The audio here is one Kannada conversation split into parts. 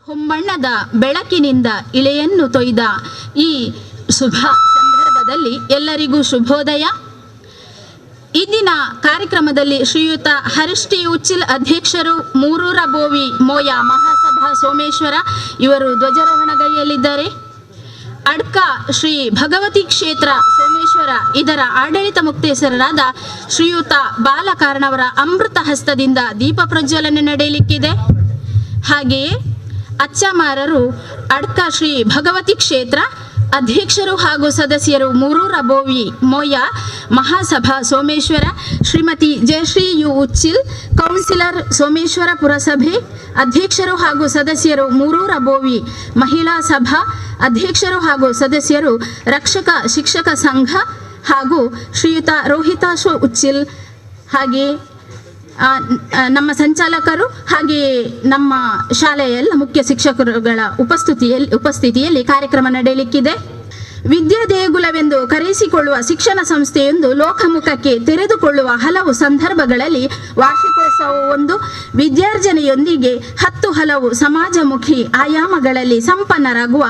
ಹೊಂಬಣ್ಣದ ಬೆಳಕಿನಿಂದ ಇಳೆಯನ್ನು ತೊಯ್ದ ಈ ಶುಭ ಸಂದರ್ಭದಲ್ಲಿ ಎಲ್ಲರಿಗೂ ಶುಭೋದಯ. ಇಂದಿನ ಕಾರ್ಯಕ್ರಮದಲ್ಲಿ ಶ್ರೀಯುತ ಹರೀಶ್ ಟಿ ಉಚ್ಚಿಲ್ ಅಧ್ಯಕ್ಷರು, ಮೂರೂರ ಬೋವಿ ಮೋಯ ಮಹಾಸಭಾ ಸೋಮೇಶ್ವರ ಇವರು ಧ್ವಜಾರೋಹಣಗೈಯಲ್ಲಿದ್ದಾರೆ. ಅಡ್ಕ ಶ್ರೀ ಭಗವತಿ ಕ್ಷೇತ್ರ ಸೋಮೇಶ್ವರ ಇದರ ಆಡಳಿತ ಮುಕ್ತೇಸರರಾದ ಶ್ರೀಯುತ ಬಾಲಕಾರಣವರ ಅಮೃತ ಹಸ್ತದಿಂದ ದೀಪ ಪ್ರಜ್ವಲನೆ ನಡೆಯಲಿಕ್ಕಿದೆ. ಹಾಗೆಯೇ ಅಚ್ಚಮಾರರು ಅಡ್ಕ ಶ್ರೀ ಭಗವತಿ ಕ್ಷೇತ್ರ ಅಧ್ಯಕ್ಷರು ಹಾಗೂ ಸದಸ್ಯರು, ಮೂರೂರ ಬೋವಿ ಮೋಯ ಮಹಾಸಭಾ ಸೋಮೇಶ್ವರ ಶ್ರೀಮತಿ ಜಯಶ್ರೀ ಯು ಉಚ್ಚಿಲ್, ಕೌನ್ಸಿಲರ್ ಸೋಮೇಶ್ವರ ಪುರಸಭೆ ಅಧ್ಯಕ್ಷರು ಹಾಗೂ ಸದಸ್ಯರು, ಮೂರೂರ ಬೋವಿ ಮಹಿಳಾ ಸಭಾ ಅಧ್ಯಕ್ಷರು ಹಾಗೂ ಸದಸ್ಯರು, ರಕ್ಷಕ ಶಿಕ್ಷಕ ಸಂಘ ಹಾಗೂ ಶ್ರೀಯುತ ರೋಹಿತಾಶು ಉಚ್ಚಿಲ್, ಹಾಗೆ ನಮ್ಮ ಸಂಚಾಲಕರು, ಹಾಗೆಯೇ ನಮ್ಮ ಶಾಲೆಯ ಎಲ್ಲ ಮುಖ್ಯ ಶಿಕ್ಷಕರುಗಳ ಉಪಸ್ಥಿತಿಯಲ್ಲಿ ಕಾರ್ಯಕ್ರಮ ನಡೆಯಲಿಕ್ಕಿದೆ. ವಿದ್ಯಾ ದೇಗುಲವೆಂದು ಕರೆಯಿಸಿಕೊಳ್ಳುವ ಶಿಕ್ಷಣ ಸಂಸ್ಥೆಯೊಂದು ಲೋಕಮುಖಕ್ಕೆ ತೆರೆದುಕೊಳ್ಳುವ ಹಲವು ಸಂದರ್ಭಗಳಲ್ಲಿ ವಾರ್ಷಿಕೋತ್ಸವವೊಂದು ವಿದ್ಯಾರ್ಜನೆಯೊಂದಿಗೆ 10 ಹಲವು ಸಮಾಜಮುಖಿ ಆಯಾಮಗಳಲ್ಲಿ ಸಂಪನ್ನರಾಗುವ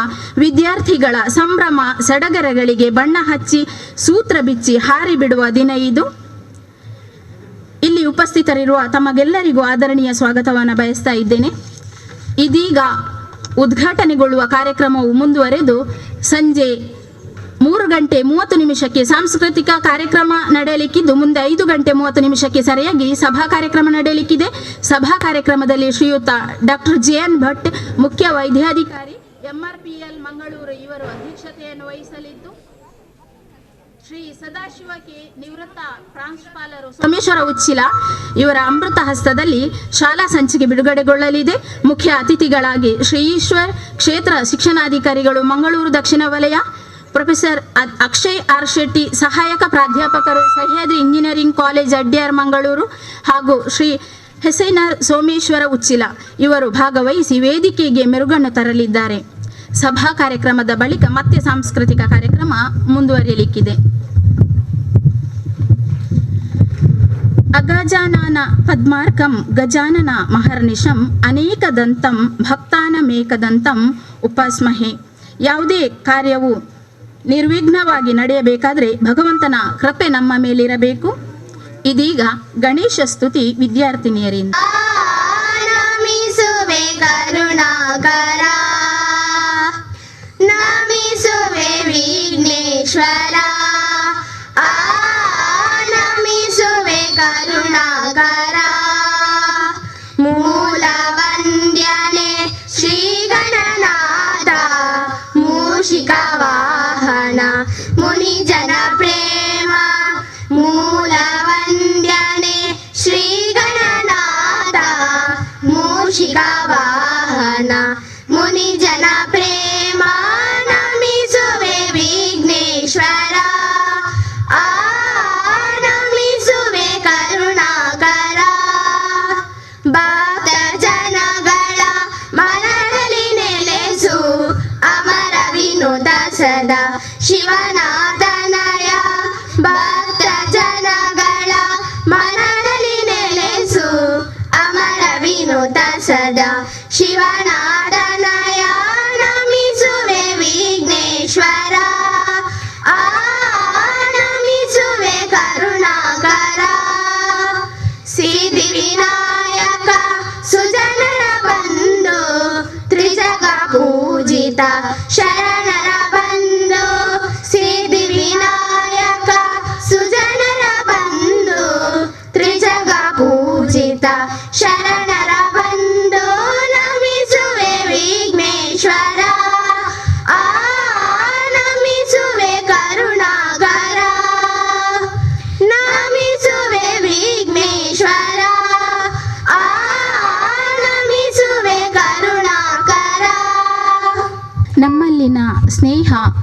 ವಿದ್ಯಾರ್ಥಿಗಳ ಸಂಭ್ರಮ ಸಡಗರಗಳಿಗೆ ಬಣ್ಣ ಹಚ್ಚಿ ಸೂತ್ರ ಬಿಚ್ಚಿ ಹಾರಿಬಿಡುವ ದಿನ ಇದು. ಇಲ್ಲಿ ಉಪಸ್ಥಿತರಿರುವ ತಮಗೆಲ್ಲರಿಗೂ ಆದರಣೀಯ ಸ್ವಾಗತವನ್ನು ಬಯಸ್ತಾ ಇದ್ದೇನೆ. ಇದೀಗ ಉದ್ಘಾಟನೆಗೊಳ್ಳುವ ಕಾರ್ಯಕ್ರಮವು ಮುಂದುವರೆದು ಸಂಜೆ 3:30 ಸಾಂಸ್ಕೃತಿಕ ಕಾರ್ಯಕ್ರಮ ನಡೆಯಲಿಕ್ಕಿದ್ದು, ಮುಂದೆ 5:30 ಸರಿಯಾಗಿ ಸಭಾ ಕಾರ್ಯಕ್ರಮ ನಡೆಯಲಿಕ್ಕಿದೆ. ಸಭಾ ಕಾರ್ಯಕ್ರಮದಲ್ಲಿ ಶ್ರೀಯುತ ಡಾಕ್ಟರ್ JN ಭಟ್ ಮುಖ್ಯ ವೈದ್ಯಾಧಿಕಾರಿ MRPL ಮಂಗಳೂರು ಇವರು ಅಧ್ಯಕ್ಷತೆಯನ್ನು ವಹಿಸಲಿದ್ದು, ಶ್ರೀ ಸದಾಶಿವ ಕೆ ನಿವೃತ್ತ ಪ್ರಾಂಶುಪಾಲರು ಸೋಮೇಶ್ವರ ಉಚ್ಚಿಲ ಇವರ ಅಮೃತ ಹಸ್ತದಲ್ಲಿ ಶಾಲಾ ಸಂಚಿಕೆ ಬಿಡುಗಡೆಗೊಳ್ಳಲಿದೆ. ಮುಖ್ಯ ಅತಿಥಿಗಳಾಗಿ ಶ್ರೀ ಈಶ್ವರ್ ಕ್ಷೇತ್ರ ಶಿಕ್ಷಣಾಧಿಕಾರಿಗಳು ಮಂಗಳೂರು ದಕ್ಷಿಣ ವಲಯ, ಪ್ರೊಫೆಸರ್ ಅಕ್ಷಯ್ ಆರ್ ಶೆಟ್ಟಿ ಸಹಾಯಕ ಪ್ರಾಧ್ಯಾಪಕರು ಸಹ್ಯಾದ್ರಿ ಇಂಜಿನಿಯರಿಂಗ್ ಕಾಲೇಜ್ ಅಡ್ಯಾರ್ ಮಂಗಳೂರು ಹಾಗೂ ಶ್ರೀ ಹೆಸೈನರ್ ಸೋಮೇಶ್ವರ ಉಚ್ಚಿಲ ಇವರು ಭಾಗವಹಿಸಿ ವೇದಿಕೆಗೆ ಮೆರುಗನ್ನು ತರಲಿದ್ದಾರೆ. ಸಭಾ ಕಾರ್ಯಕ್ರಮದ ಬಳಿಕ ಮತ್ತೆ ಸಾಂಸ್ಕೃತಿಕ ಕಾರ್ಯಕ್ರಮ ಮುಂದುವರಿಯಲಿಕ್ಕಿದೆ. ಅಗಜಾನನ ಪದ್ಮಾರ್ಕಂ ಗಜಾನನ ಮಹರ್ನಿಶಂ ಅನೇಕದಂತಂ ಭಕ್ತಾನಮೇಕದಂತಂ ಉಪಾಸ್ಮಹೆ. ಯಾವುದೇ ಕಾರ್ಯವು ನಿರ್ವಿಘ್ನವಾಗಿ ನಡೆಯಬೇಕಾದರೆ ಭಗವಂತನ ಕೃಪೆ ನಮ್ಮ ಮೇಲಿರಬೇಕು. ಇದೀಗ ಗಣೇಶ ಸ್ತುತಿ ವಿದ್ಯಾರ್ಥಿನಿಯರಿಂದ. ಕರುಣಾಕರ ನಮಿಸುವೆ ವಿಘ್ನೇಶ್ವರ, ನಮಿಸುವೆ ಕರುಣಾಕರ, ಮೂಲ ವಂದ್ಯನೆ ಶ್ರೀ ಗಣನಾಥ, ಮೂಷಿಕ ವಾಹನ ಮುನಿಜನ ಪ್ರೇಮ, ಮೂಲ ವಂದ್ಯನೆ ಶ್ರೀ ಗಣನಾಥ, ಮೂಷಿಕ ವಾಹನ ಮುನಿಜನ ಪ್ರೇಮ, ನಮಿಸುವೆ ವಿಘ್ನೇಶ್ವರ, ನಮಿಸುವೆ ಕರುಣಾಕರ, ಭಕ್ತ ಜನಗಳ ಮನದಲ್ಲಿ ನೆಲೆಸು ಅಮರ ವಿನೋದ ಸದಾ ಶಿವನಾಥನಯ,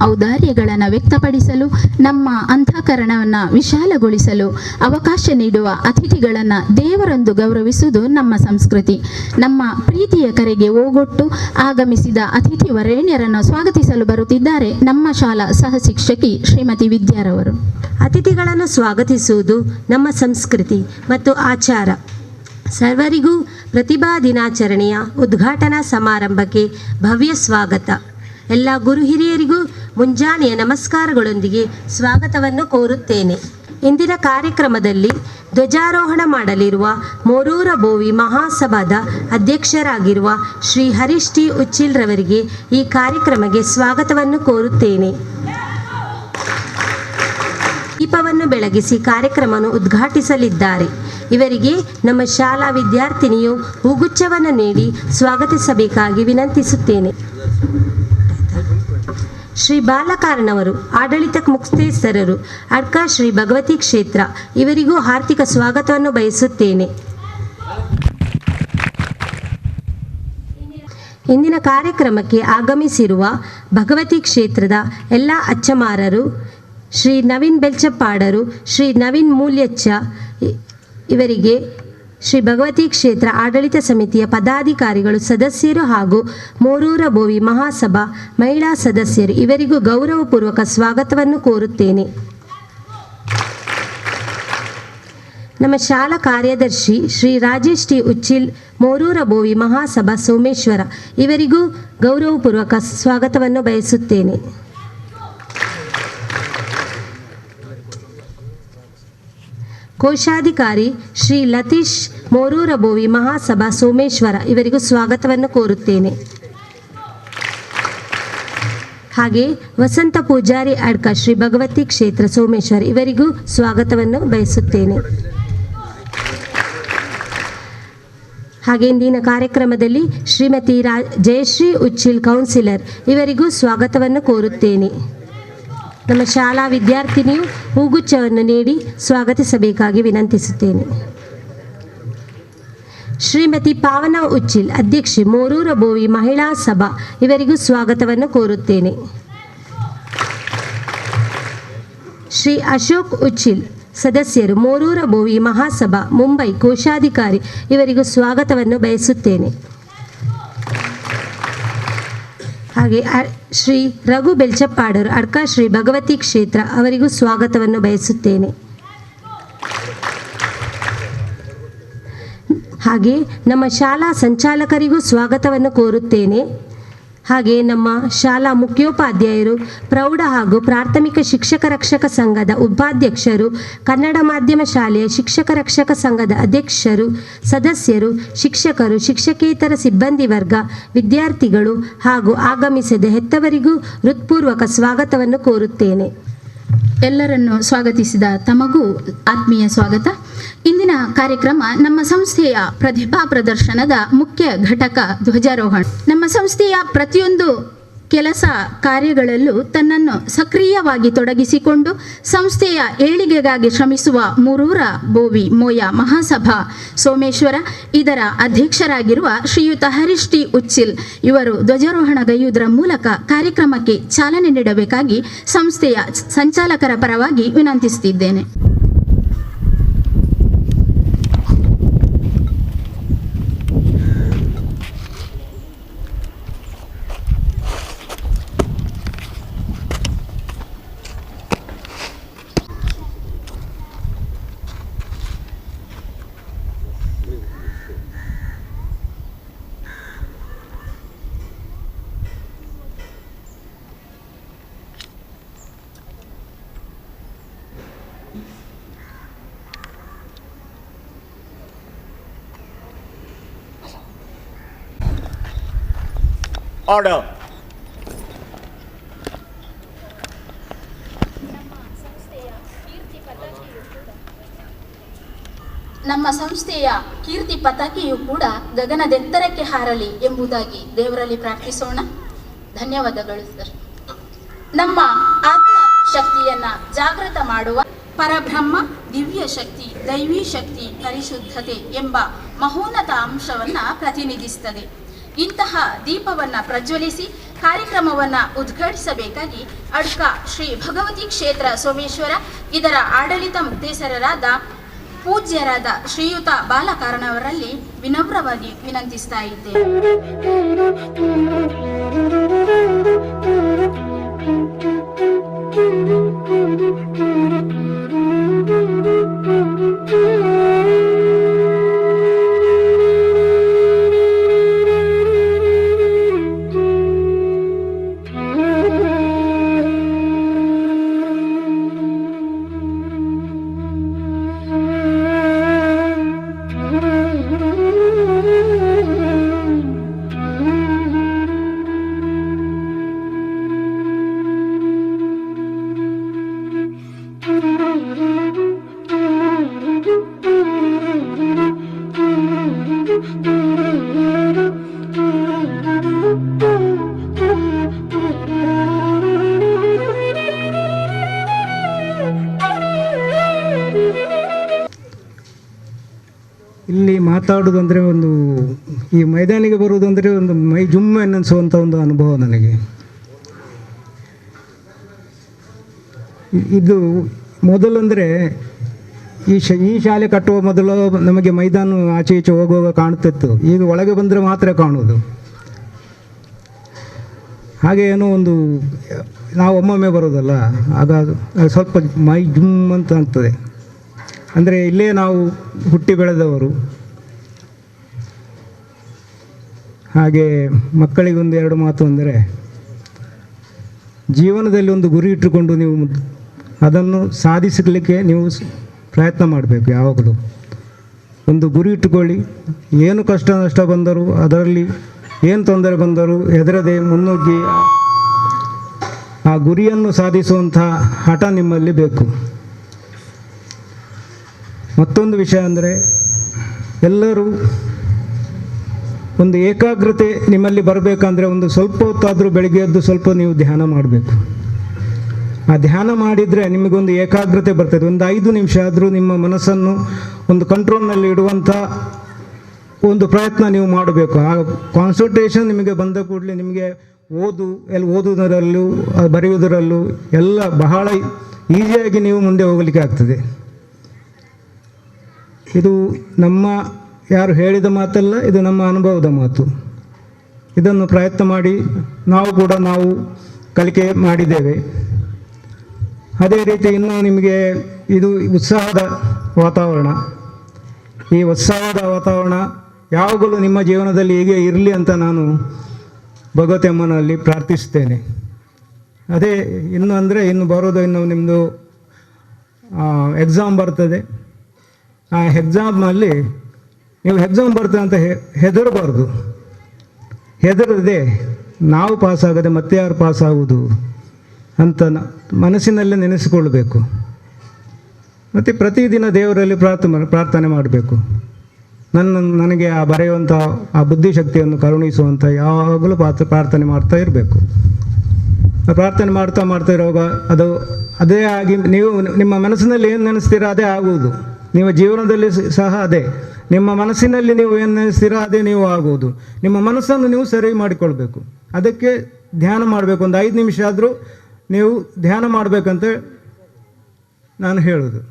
ಔದಾರ್ಯಗಳನ್ನು ವ್ಯಕ್ತಪಡಿಸಲು, ನಮ್ಮ ಅಂತಃಕರಣವನ್ನು ವಿಶಾಲಗೊಳಿಸಲು ಅವಕಾಶ ನೀಡುವ ಅತಿಥಿಗಳನ್ನು ದೇವರೆಂದು ಗೌರವಿಸುವುದು ನಮ್ಮ ಸಂಸ್ಕೃತಿ. ನಮ್ಮ ಪ್ರೀತಿಯ ಕರೆಗೆ ಓಗೊಟ್ಟು ಆಗಮಿಸಿದ ಅತಿಥಿ ವರೇಣ್ಯರನ್ನು ಸ್ವಾಗತಿಸಲು ಬರುತ್ತಿದ್ದಾರೆ ನಮ್ಮ ಶಾಲಾ ಸಹ ಶಿಕ್ಷಕಿ ಶ್ರೀಮತಿ ವಿದ್ಯಾರವರು. ಅತಿಥಿಗಳನ್ನು ಸ್ವಾಗತಿಸುವುದು ನಮ್ಮ ಸಂಸ್ಕೃತಿ ಮತ್ತು ಆಚಾರ. ಸರ್ವರಿಗೂ ಪ್ರತಿಭಾ ದಿನಾಚರಣೆಯ ಉದ್ಘಾಟನಾ ಸಮಾರಂಭಕ್ಕೆ ಭವ್ಯ ಸ್ವಾಗತ. ಎಲ್ಲ ಗುರು ಹಿರಿಯರಿಗೂ ಮುಂಜಾನೆಯ ನಮಸ್ಕಾರಗಳೊಂದಿಗೆ ಸ್ವಾಗತವನ್ನು ಕೋರುತ್ತೇನೆ. ಇಂದಿನ ಕಾರ್ಯಕ್ರಮದಲ್ಲಿ ಧ್ವಜಾರೋಹಣ ಮಾಡಲಿರುವ ಮೋರೂರ ಬೋವಿ ಮಹಾಸಭಾದ ಅಧ್ಯಕ್ಷರಾಗಿರುವ ಶ್ರೀ ಹರೀಶ್ ಟಿ ಉಚ್ಚಿಲ್ ರವರಿಗೆ ಈ ಕಾರ್ಯಕ್ರಮಕ್ಕೆ ಸ್ವಾಗತವನ್ನು ಕೋರುತ್ತೇನೆ. ದೀಪವನ್ನು ಬೆಳಗಿಸಿ ಕಾರ್ಯಕ್ರಮವನ್ನು ಉದ್ಘಾಟಿಸಲಿದ್ದಾರೆ. ಇವರಿಗೆ ನಮ್ಮ ಶಾಲಾ ವಿದ್ಯಾರ್ಥಿನಿಯು ಹೂಗುಚ್ಛವನ್ನು ನೀಡಿ ಸ್ವಾಗತಿಸಬೇಕಾಗಿ ವಿನಂತಿಸುತ್ತೇನೆ. ಶ್ರೀ ಬಾಲಕಾರನವರು ಆಡಳಿತ ಮುಖ್ಯಸ್ಥರು ಅಡ್ಕ ಶ್ರೀ ಭಗವತಿ ಕ್ಷೇತ್ರ, ಇವರಿಗೂ ಹಾರ್ದಿಕ ಸ್ವಾಗತವನ್ನು ಬಯಸುತ್ತೇನೆ. ಇಂದಿನ ಕಾರ್ಯಕ್ರಮಕ್ಕೆ ಆಗಮಿಸಿರುವ ಭಗವತಿ ಕ್ಷೇತ್ರದ ಎಲ್ಲ ಅಚ್ಚಮಾರರು, ಶ್ರೀ ನವೀನ್ ಬೆಲ್ಚಪ್ಪಾಡರು, ಶ್ರೀ ನವೀನ್ ಮೂಲ್ಯಚ್ಚ, ಇವರಿಗೆ ಶ್ರೀ ಭಗವತಿ ಕ್ಷೇತ್ರ ಆಡಳಿತ ಸಮಿತಿಯ ಪದಾಧಿಕಾರಿಗಳು, ಸದಸ್ಯರು ಹಾಗೂ ಮೋರೂರ ಬೋವಿ ಮಹಾಸಭಾ ಮಹಿಳಾ ಸದಸ್ಯರು, ಇವರಿಗೂ ಗೌರವಪೂರ್ವಕ ಸ್ವಾಗತವನ್ನು ಕೋರುತ್ತೇನೆ. ನಮ್ಮ ಶಾಲಾ ಕಾರ್ಯದರ್ಶಿ ಶ್ರೀ ರಾಜೇಶ್ ಟಿ ಉಚ್ಚಿಲ್, ಮೋರೂರ ಬೋವಿ ಮಹಾಸಭಾ ಸೋಮೇಶ್ವರ, ಇವರಿಗೂ ಗೌರವಪೂರ್ವಕ ಸ್ವಾಗತವನ್ನು ಬಯಸುತ್ತೇನೆ. ಕೋಶಾಧಿಕಾರಿ ಶ್ರೀ ಲತೀಶ್, ಮೋರೂರ ಬೋವಿ ಮಹಾಸಭಾ ಸೋಮೇಶ್ವರ, ಇವರಿಗೂ ಸ್ವಾಗತವನ್ನು ಕೋರುತ್ತೇನೆ. ಹಾಗೆ ವಸಂತ ಪೂಜಾರಿ ಅಡ್ಕ ಶ್ರೀ ಭಗವತಿ ಕ್ಷೇತ್ರ ಸೋಮೇಶ್ವರ, ಇವರಿಗೂ ಸ್ವಾಗತವನ್ನು ಬಯಸುತ್ತೇನೆ. ಹಾಗೆ ಇಂದಿನ ಕಾರ್ಯಕ್ರಮದಲ್ಲಿ ಶ್ರೀಮತಿ ಜಯಶ್ರೀ ಉಚ್ಚಿಲ್ ಕೌನ್ಸಿಲರ್, ಇವರಿಗೂ ಸ್ವಾಗತವನ್ನು ಕೋರುತ್ತೇನೆ. ನಮ್ಮ ಶಾಲಾ ವಿದ್ಯಾರ್ಥಿನಿಯು ಹೂಗುಚ್ಛವನ್ನು ನೀಡಿ ಸ್ವಾಗತಿಸಬೇಕಾಗಿ ವಿನಂತಿಸುತ್ತೇನೆ. ಶ್ರೀಮತಿ ಪಾವನ ಉಚ್ಚಿಲ್, ಅಧ್ಯಕ್ಷೆ ಮೋರೂರ ಬೋವಿ ಮಹಿಳಾ ಸಭಾ, ಇವರಿಗೂ ಸ್ವಾಗತವನ್ನು ಕೋರುತ್ತೇನೆ. ಶ್ರೀ ಅಶೋಕ್ ಉಚ್ಚಿಲ್, ಸದಸ್ಯರು ಮೋರೂರ ಬೋವಿ ಮಹಾಸಭಾ ಮುಂಬೈ ಕೋಶಾಧಿಕಾರಿ, ಇವರಿಗೂ ಸ್ವಾಗತವನ್ನು ಬಯಸುತ್ತೇನೆ. ಹಾಗೆ ಶ್ರೀ ರಘು ಬೆಲ್ಚಪ್ಪಾಡರು ಅಡ್ಕ ಶ್ರೀ ಭಗವತಿ ಕ್ಷೇತ್ರ, ಅವರಿಗೂ ಸ್ವಾಗತವನ್ನು ಬಯಸುತ್ತೇನೆ. ಹಾಗೆ ನಮ್ಮ ಶಾಲಾ ಸಂಚಾಲಕರಿಗೂ ಸ್ವಾಗತವನ್ನು ಕೋರುತ್ತೇನೆ. ಹಾಗೆ ನಮ್ಮ ಶಾಲಾ ಮುಖ್ಯೋಪಾಧ್ಯಾಯರು, ಪ್ರೌಢ ಹಾಗೂ ಪ್ರಾಥಮಿಕ ಶಿಕ್ಷಕ ರಕ್ಷಕ ಸಂಘದ ಉಪಾಧ್ಯಕ್ಷರು, ಕನ್ನಡ ಮಾಧ್ಯಮ ಶಾಲೆಯ ಶಿಕ್ಷಕ ರಕ್ಷಕ ಸಂಘದ ಅಧ್ಯಕ್ಷರು, ಸದಸ್ಯರು, ಶಿಕ್ಷಕರು, ಶಿಕ್ಷಕೇತರ ಸಿಬ್ಬಂದಿ ವರ್ಗ, ವಿದ್ಯಾರ್ಥಿಗಳು ಹಾಗೂ ಆಗಮಿಸಿದ ಹೆತ್ತವರಿಗೂ ಹೃತ್ಪೂರ್ವಕ ಸ್ವಾಗತವನ್ನು ಕೋರುತ್ತೇನೆ. ಎಲ್ಲರನ್ನು ಸ್ವಾಗತಿಸಿದ ತಮಗೂ ಆತ್ಮೀಯ ಸ್ವಾಗತ. ಇಂದಿನ ಕಾರ್ಯಕ್ರಮ ನಮ್ಮ ಸಂಸ್ಥೆಯ ಪ್ರತಿಭಾ ಪ್ರದರ್ಶನದ ಮುಖ್ಯ ಘಟಕ ಧ್ವಜಾರೋಹಣ. ನಮ್ಮ ಸಂಸ್ಥೆಯ ಪ್ರತಿಯೊಂದು ಕೆಲಸ ಕಾರ್ಯಗಳಲ್ಲೂ ತನ್ನನ್ನು ಸಕ್ರಿಯವಾಗಿ ತೊಡಗಿಸಿಕೊಂಡು ಸಂಸ್ಥೆಯ ಏಳಿಗೆಗಾಗಿ ಶ್ರಮಿಸುವ ಮೋರೂರ ಬೋವಿ ಮೋಯ ಮಹಾಸಭಾ ಸೋಮೇಶ್ವರ, ಇದರ ಅಧ್ಯಕ್ಷರಾಗಿರುವ ಶ್ರೀಯುತ ಹರೀಶ್ ಟಿ ಉಚ್ಚಿಲ್, ಇವರು ಧ್ವಜಾರೋಹಣಗೈಯುವುದರ ಮೂಲಕ ಕಾರ್ಯಕ್ರಮಕ್ಕೆ ಚಾಲನೆ ನೀಡಬೇಕಾಗಿ ಸಂಸ್ಥೆಯ ಸಂಚಾಲಕರ ಪರವಾಗಿ ವಿನಂತಿಸುತ್ತಿದ್ದೇನೆ. Order. ನಮ್ಮ ಸಂಸ್ಥೆಯ ಕೀರ್ತಿ ಪತಾಕೆಯು ಕೂಡ ಗಗನದೆತ್ತರಕ್ಕೆ ಹಾರಲಿ ಎಂಬುದಾಗಿ ದೇವರಲ್ಲಿ ಪ್ರಾರ್ಥಿಸೋಣ. ಧನ್ಯವಾದಗಳು ಸರ್. ನಮ್ಮ ಆತ್ಮ ಶಕ್ತಿಯನ್ನ ಜಾಗೃತ ಮಾಡುವ ಪರಬ್ರಹ್ಮ, ದಿವ್ಯ ಶಕ್ತಿ, ದೈವಿ ಶಕ್ತಿ, ಪರಿಶುದ್ಧತೆ ಎಂಬ ಮಹೋನ್ನತ ಅಂಶವನ್ನ ಪ್ರತಿನಿಧಿಸುತ್ತದೆ. ಇಂತಹ ದೀಪವನ್ನ ಪ್ರಜ್ವಲಿಸಿ ಕಾರ್ಯಕ್ರಮವನ್ನು ಉದ್ಘಾಟಿಸಬೇಕಾಗಿ ಅಡ್ಕ ಶ್ರೀ ಭಗವತಿ ಕ್ಷೇತ್ರ ಸೋಮೇಶ್ವರ ಇದರ ಆಡಳಿತ ಮುಕ್ತೇಸರರಾದ ಪೂಜ್ಯರಾದ ಶ್ರೀಯುತ ಬಾಲಕಾರಣವರಲ್ಲಿ ವಿನಮ್ರವಾಗಿ ವಿನಂತಿಸ್ತಾ ಇದ್ದೇನೆ. ಇಲ್ಲಿ ಮಾತಾಡೋದಂದರೆ ಒಂದು ಈ ಮೈದಾನಿಗೆ ಬರುವುದಂದರೆ ಒಂದು ಮೈ ಜುಮ್ಮ ಎನ್ನಿಸುವಂಥ ಒಂದು ಅನುಭವ ನನಗೆ. ಇದು ಮೊದಲಂದರೆ ಈ ಶಾಲೆ ಕಟ್ಟುವ ಮೊದಲು ನಮಗೆ ಮೈದಾನ ಆಚೆ ಈಚೆ ಹೋಗುವಾಗ ಕಾಣ್ತಿತ್ತು. ಈಗ ಒಳಗೆ ಬಂದರೆ ಮಾತ್ರ ಕಾಣೋದು. ಹಾಗೆ ಏನೋ ಒಂದು ನಾವು ಒಮ್ಮೊಮ್ಮೆ ಬರೋದಲ್ಲ, ಆಗ ಸ್ವಲ್ಪ ಮೈ ಜುಮ್ ಅಂತ ಆಗ್ತದೆ. ಅಂದರೆ ಇಲ್ಲೇ ನಾವು ಹುಟ್ಟಿ ಬೆಳೆದವರು. ಹಾಗೆ ಮಕ್ಕಳಿಗೊಂದು ಎರಡು ಮಾತು ಅಂದರೆ, ಜೀವನದಲ್ಲಿ ಒಂದು ಗುರಿ ಇಟ್ಟುಕೊಂಡು ನೀವು ಅದನ್ನು ಸಾಧಿಸಲಿಕ್ಕೆ ನೀವು ಪ್ರಯತ್ನ ಮಾಡಬೇಕು. ಯಾವಾಗಲೂ ಒಂದು ಗುರಿ ಇಟ್ಟುಕೊಳ್ಳಿ. ಏನು ಕಷ್ಟ ನಷ್ಟ ಬಂದರೂ, ಅದರಲ್ಲಿ ಏನು ತೊಂದರೆ ಬಂದರೂ ಹೆದರದೆ ಮುನ್ನುಗ್ಗಿ ಆ ಗುರಿಯನ್ನು ಸಾಧಿಸುವಂಥ ಹಠ ನಿಮ್ಮಲ್ಲಿ ಬೇಕು. ಮತ್ತೊಂದು ವಿಷಯ ಅಂದರೆ, ಎಲ್ಲರೂ ಒಂದು ಏಕಾಗ್ರತೆ ನಿಮ್ಮಲ್ಲಿ ಬರಬೇಕಂದ್ರೆ ಒಂದು ಸ್ವಲ್ಪ ಹೊತ್ತಾದರೂ ಬೆಳಗ್ಗೆ ಎದ್ದು ಸ್ವಲ್ಪ ನೀವು ಧ್ಯಾನ ಮಾಡಬೇಕು. ಆ ಧ್ಯಾನ ಮಾಡಿದರೆ ನಿಮಗೊಂದು ಏಕಾಗ್ರತೆ ಬರ್ತದೆ. ಒಂದು 5 ನಿಮಿಷ ಆದರೂ ನಿಮ್ಮ ಮನಸ್ಸನ್ನು ಒಂದು ಕಂಟ್ರೋಲ್ನಲ್ಲಿ ಇಡುವಂಥ ಒಂದು ಪ್ರಯತ್ನ ನೀವು ಮಾಡಬೇಕು. ಆ ಕಾನ್ಸಂಟ್ರೇಷನ್ ನಿಮಗೆ ಬಂದ ಕೂಡಲೇ ನಿಮಗೆ ಓದುವುದರಲ್ಲೂ ಬರೆಯುವುದರಲ್ಲೂ ಎಲ್ಲ ಬಹಳ ಈಸಿಯಾಗಿ ನೀವು ಮುಂದೆ ಹೋಗಲಿಕ್ಕೆ ಆಗ್ತದೆ. ಇದು ನಮ್ಮ ಯಾರು ಹೇಳಿದ ಮಾತಲ್ಲ, ಇದು ನಮ್ಮ ಅನುಭವದ ಮಾತು. ಇದನ್ನು ಪ್ರಯತ್ನ ಮಾಡಿ ನಾವು ಕಲಿಕೆ ಮಾಡಿದ್ದೇವೆ. ಅದೇ ರೀತಿ ಇನ್ನು ನಿಮಗೆ ಇದು ಉತ್ಸಾಹದ ವಾತಾವರಣ. ಈ ಉತ್ಸಾಹದ ವಾತಾವರಣ ಯಾವಾಗಲೂ ನಿಮ್ಮ ಜೀವನದಲ್ಲಿ ಹೀಗೆ ಇರಲಿ ಅಂತ ನಾನು ಭಗವತಿ ಅಮ್ಮನಲ್ಲಿ ಪ್ರಾರ್ಥಿಸ್ತೇನೆ. ಅದೇ ಇನ್ನು ಬರೋದು ನಿಮ್ಮದು ಎಕ್ಸಾಮ್ ಬರ್ತದೆ. ಆ ಎಕ್ಸಾಮ್ನಲ್ಲಿ ನೀವು ಎಕ್ಸಾಮ್ ಬರ್ತದೆ ಅಂತ ಹೆದರಬಾರ್ದು. ಹೆದರದೆ ನಾವು ಪಾಸಾಗದೆ ಮತ್ತೆ ಯಾರು ಪಾಸಾಗುವುದು ಅಂತ ಮನಸ್ಸಿನಲ್ಲೇ ನೆನೆಸಿಕೊಳ್ಬೇಕು. ಮತ್ತು ಪ್ರತಿದಿನ ದೇವರಲ್ಲಿ ಪ್ರಾರ್ಥನೆ ಮಾಡಬೇಕು. ನನಗೆ ಆ ಬರೆಯುವಂಥ ಆ ಬುದ್ಧಿಶಕ್ತಿಯನ್ನು ಕರುಣಿಸುವಂಥ ಯಾವಾಗಲೂ ಪ್ರಾರ್ಥನೆ ಮಾಡ್ತಾ ಇರಬೇಕು. ಪ್ರಾರ್ಥನೆ ಮಾಡ್ತಾ ಇರುವಾಗ ಅದೇ ಆಗಿ ನೀವು ನಿಮ್ಮ ಮನಸ್ಸಿನಲ್ಲಿ ಏನು ನೆನೆಸ್ತೀರೋ ಅದೇ ಆಗುವುದು. ನಿಮ್ಮ ಜೀವನದಲ್ಲಿ ಸಹ ಅದೇ. ನಿಮ್ಮ ಮನಸ್ಸಿನಲ್ಲಿ ನೀವು ಏನು ನೆನೆಸ್ತೀರೋ ಅದೇ ನೀವು ಆಗುವುದು. ನಿಮ್ಮ ಮನಸ್ಸನ್ನು ನೀವು ಸರಿ ಮಾಡಿಕೊಳ್ಬೇಕು. ಅದಕ್ಕೆ ಧ್ಯಾನ ಮಾಡಬೇಕು. ಒಂದು 5 ನಿಮಿಷ ಆದರೂ ನೀವು ಧ್ಯಾನ ಮಾಡಬೇಕಂತ ನಾನು ಹೇಳೋದು.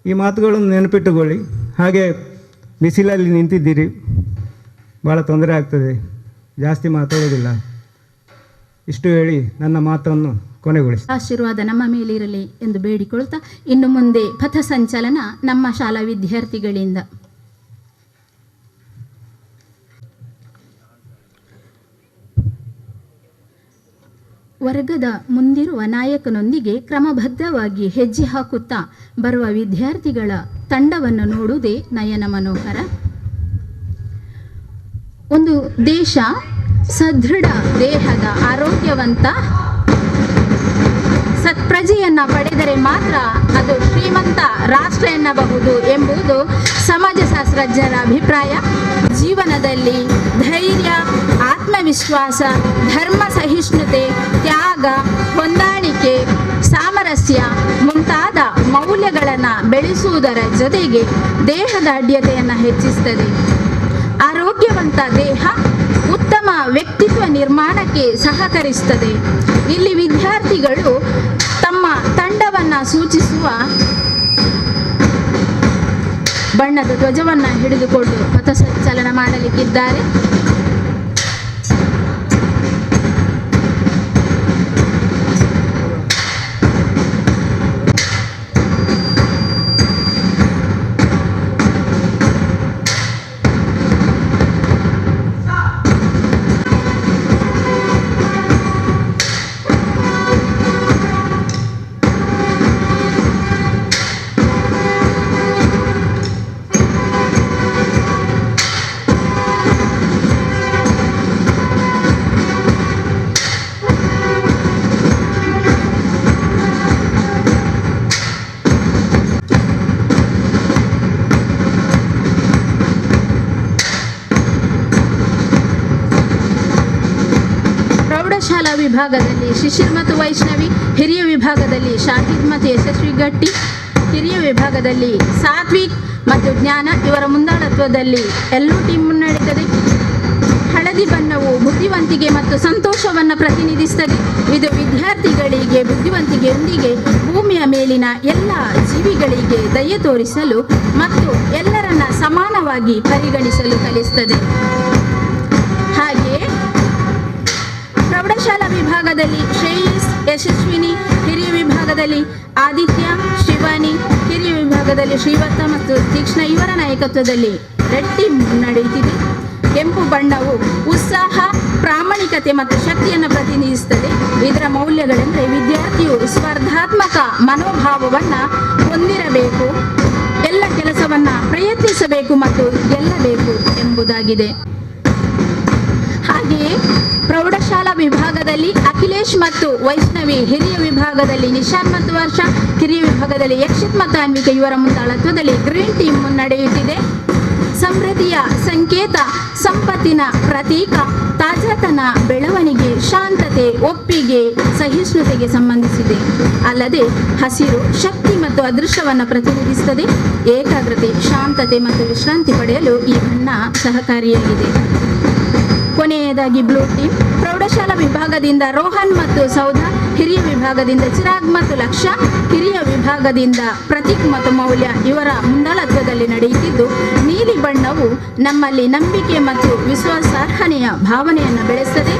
ಈ ಮಾತುಗಳನ್ನು ನೆನಪಿಟ್ಟುಕೊಳ್ಳಿ. ಹಾಗೆ ಬಿಸಿಲಲ್ಲಿ ನಿಂತಿದ್ದೀರಿ, ಭಾಳ ತೊಂದರೆ ಆಗ್ತದೆ, ಜಾಸ್ತಿ ಮಾತಾಡೋದಿಲ್ಲ. ಇಷ್ಟು ಹೇಳಿ ನನ್ನ ಮಾತನ್ನು ಕೊನೆಗೊಳಿಸಿ. ಆಶೀರ್ವಾದ ನಮ್ಮ ಮೇಲಿರಲಿ ಎಂದು ಬೇಡಿಕೊಳ್ತಾ ಇನ್ನು ಮುಂದೆ ಪಥಸಂಚಲನ ನಮ್ಮ ಶಾಲಾ ವಿದ್ಯಾರ್ಥಿಗಳಿಂದ. ವರ್ಗದ ಮುಂದಿರುವ ನಾಯಕನೊಂದಿಗೆ ಕ್ರಮಬದ್ಧವಾಗಿ ಹೆಜ್ಜೆ ಹಾಕುತ್ತಾ ಬರುವ ವಿದ್ಯಾರ್ಥಿಗಳ ತಂಡವನ್ನು ನೋಡುವುದೇ ನಯನ ಮನೋಹರ. ಒಂದು ದೇಶ ಸದೃಢ ದೇಹದ ಆರೋಗ್ಯವಂತ ಸತ್ಪ್ರಜೆಯನ್ನ ಪಡೆದರೆ ಮಾತ್ರ ಅದು ಶ್ರೀಮಂತ ರಾಷ್ಟ್ರ ಎನ್ನಬಹುದು ಎಂಬುದು ಸಮಾಜಶಾಸ್ತ್ರಜ್ಞರ ಅಭಿಪ್ರಾಯ. ಜೀವನದಲ್ಲಿ ಧೈರ್ಯ, ಆತ್ಮವಿಶ್ವಾಸ, ಧರ್ಮ ಸಹಿಷ್ಣುತೆ, ತ್ಯಾಗ, ಹೊಂದಾಣಿಕೆ, ಸಾಮರಸ್ಯ ಮುಂತಾದ ಮೌಲ್ಯಗಳನ್ನು ಬೆಳೆಸುವುದರ ಜೊತೆಗೆ ದೇಹದ ಅಡ್ಯತೆಯನ್ನು ಹೆಚ್ಚಿಸುತ್ತದೆ. ಆರೋಗ್ಯವಂತ ದೇಹ ಉತ್ತಮ ವ್ಯಕ್ತಿತ್ವ ನಿರ್ಮಾಣಕ್ಕೆ ಸಹಕರಿಸುತ್ತದೆ. ಇಲ್ಲಿ ವಿದ್ಯಾರ್ಥಿಗಳು ತಮ್ಮ ತಂಡವನ್ನು ಸೂಚಿಸುವ ಬಣ್ಣದ ಧ್ವಜವನ್ನು ಹಿಡಿದುಕೊಂಡು ಪಥಸಂಚಲನ ಮಾಡಲಿಕ್ಕಿದ್ದಾರೆ. ಪ್ರೌಢಶಾಲಾ ವಿಭಾಗದಲ್ಲಿ ಶಿಶಿರ್ ಮತ್ತು ವೈಷ್ಣವಿ, ಹಿರಿಯ ವಿಭಾಗದಲ್ಲಿ ಶಾಹಿದ್ ಮತ್ತು ಯಶಸ್ವಿ ಗಟ್ಟಿ, ಹಿರಿಯ ವಿಭಾಗದಲ್ಲಿ ಸಾತ್ವಿಕ್ ಮತ್ತು ಜ್ಞಾನ ಇವರ ಮುಂದಾಳತ್ವದಲ್ಲಿ ಎಲ್ಲೂ ಟೀಮ್ ಮುನ್ನಡೆಯುತ್ತದೆ. ಹಳದಿ ಬಣ್ಣವು ಬುದ್ಧಿವಂತಿಕೆ ಮತ್ತು ಸಂತೋಷವನ್ನು ಪ್ರತಿನಿಧಿಸುತ್ತದೆ. ಇದು ವಿದ್ಯಾರ್ಥಿಗಳಿಗೆ ಬುದ್ಧಿವಂತಿಕೆಯೊಂದಿಗೆ ಭೂಮಿಯ ಮೇಲಿನ ಎಲ್ಲ ಜೀವಿಗಳಿಗೆ ದಯೆ ತೋರಿಸಲು ಮತ್ತು ಎಲ್ಲರನ್ನ ಸಮಾನವಾಗಿ ಪರಿಗಣಿಸಲು ಕಲಿಸುತ್ತದೆ. ಹಾಗೆಯೇ ಪ್ರೌಢಶಾಲಾ ವಿಭಾಗದಲ್ಲಿ ಶ್ರೇಯಸ್, ಯಶಸ್ವಿನಿ, ಹಿರಿಯ ವಿಭಾಗದಲ್ಲಿ ಆದಿತ್ಯ, ಶಿವಾನಿ, ಹಿರಿಯ ವಿಭಾಗದಲ್ಲಿ ಶ್ರೀವತ್ತ ಮತ್ತು ತೀಕ್ಷ್ಣ ಇವರ ನಾಯಕತ್ವದಲ್ಲಿ ರೆಡ್ ಟೀಮ್ ನಡೆಯುತ್ತಿದೆ. ಕೆಂಪು ಬಣ್ಣವು ಉತ್ಸಾಹ, ಪ್ರಾಮಾಣಿಕತೆ ಮತ್ತು ಶಕ್ತಿಯನ್ನು ಪ್ರತಿನಿಧಿಸುತ್ತದೆ. ಇದರ ಮೌಲ್ಯಗಳೆಂದರೆ ವಿದ್ಯಾರ್ಥಿಯು ಸ್ಪರ್ಧಾತ್ಮಕ ಮನೋಭಾವವನ್ನು ಹೊಂದಿರಬೇಕು, ಎಲ್ಲ ಕೆಲಸವನ್ನು ಪ್ರಯತ್ನಿಸಬೇಕು ಮತ್ತು ಗೆಲ್ಲಬೇಕು ಎಂಬುದಾಗಿದೆ. ಹಾಗೆಯೇ ಪ್ರೌಢಶಾಲಾ ವಿಭಾಗದಲ್ಲಿ ಅಖಿಲೇಶ್ ಮತ್ತು ವೈಷ್ಣವಿ, ಹಿರಿಯ ವಿಭಾಗದಲ್ಲಿ ನಿಶಾನ್ ಮತ್ತು ವರ್ಷ, ಕಿರಿಯ ವಿಭಾಗದಲ್ಲಿ ಯಕ್ಷಿತ್ ಮತ್ತು ಅನ್ವಿಕಾ ಇವರ ಮುಂದಾಳತ್ವದಲ್ಲಿ ಗ್ರೀನ್ ಟೀಮ್ ಮುನ್ನಡೆಯುತ್ತಿದೆ. ಸಮೃದ್ಧಿಯ ಸಂಕೇತ, ಸಂಪತ್ತಿನ ಪ್ರತೀಕ, ತಾಜಾತನ, ಬೆಳವಣಿಗೆ, ಶಾಂತತೆ, ಒಪ್ಪಿಗೆ, ಸಹಿಷ್ಣುತೆಗೆ ಸಂಬಂಧಿಸಿದೆ. ಅಲ್ಲದೆ ಹಸಿರು ಶಕ್ತಿ ಮತ್ತು ಅದೃಷ್ಟವನ್ನು ಪ್ರತಿನಿಧಿಸುತ್ತದೆ. ಏಕಾಗ್ರತೆ, ಶಾಂತತೆ ಮತ್ತು ವಿಶ್ರಾಂತಿ ಪಡೆಯಲು ಈ ಬಣ್ಣ ಸಹಕಾರಿಯಾಗಿದೆ. ಕೊನೆಯದಾಗಿ ಬ್ಲೂ ಟೀಮ್ ಪ್ರೌಢಶಾಲಾ ವಿಭಾಗದಿಂದ ರೋಹನ್ ಮತ್ತು ಸೌಧ, ಹಿರಿಯ ವಿಭಾಗದಿಂದ ಚಿರಾಗ್ ಮತ್ತು ಲಕ್ಷ್ಯ, ಹಿರಿಯ ವಿಭಾಗದಿಂದ ಪ್ರತೀಕ್ ಮತ್ತು ಮೌಲ್ಯ ಇವರ ಮುಂದಾಳತ್ವದಲ್ಲಿ ನಡೆಯುತ್ತಿದ್ದು, ನೀಲಿ ಬಣ್ಣವು ನಮ್ಮಲ್ಲಿ ನಂಬಿಕೆ ಮತ್ತು ವಿಶ್ವಾಸಾರ್ಹನೆಯ ಭಾವನೆಯನ್ನು ಬೆಳೆಸುತ್ತದೆ.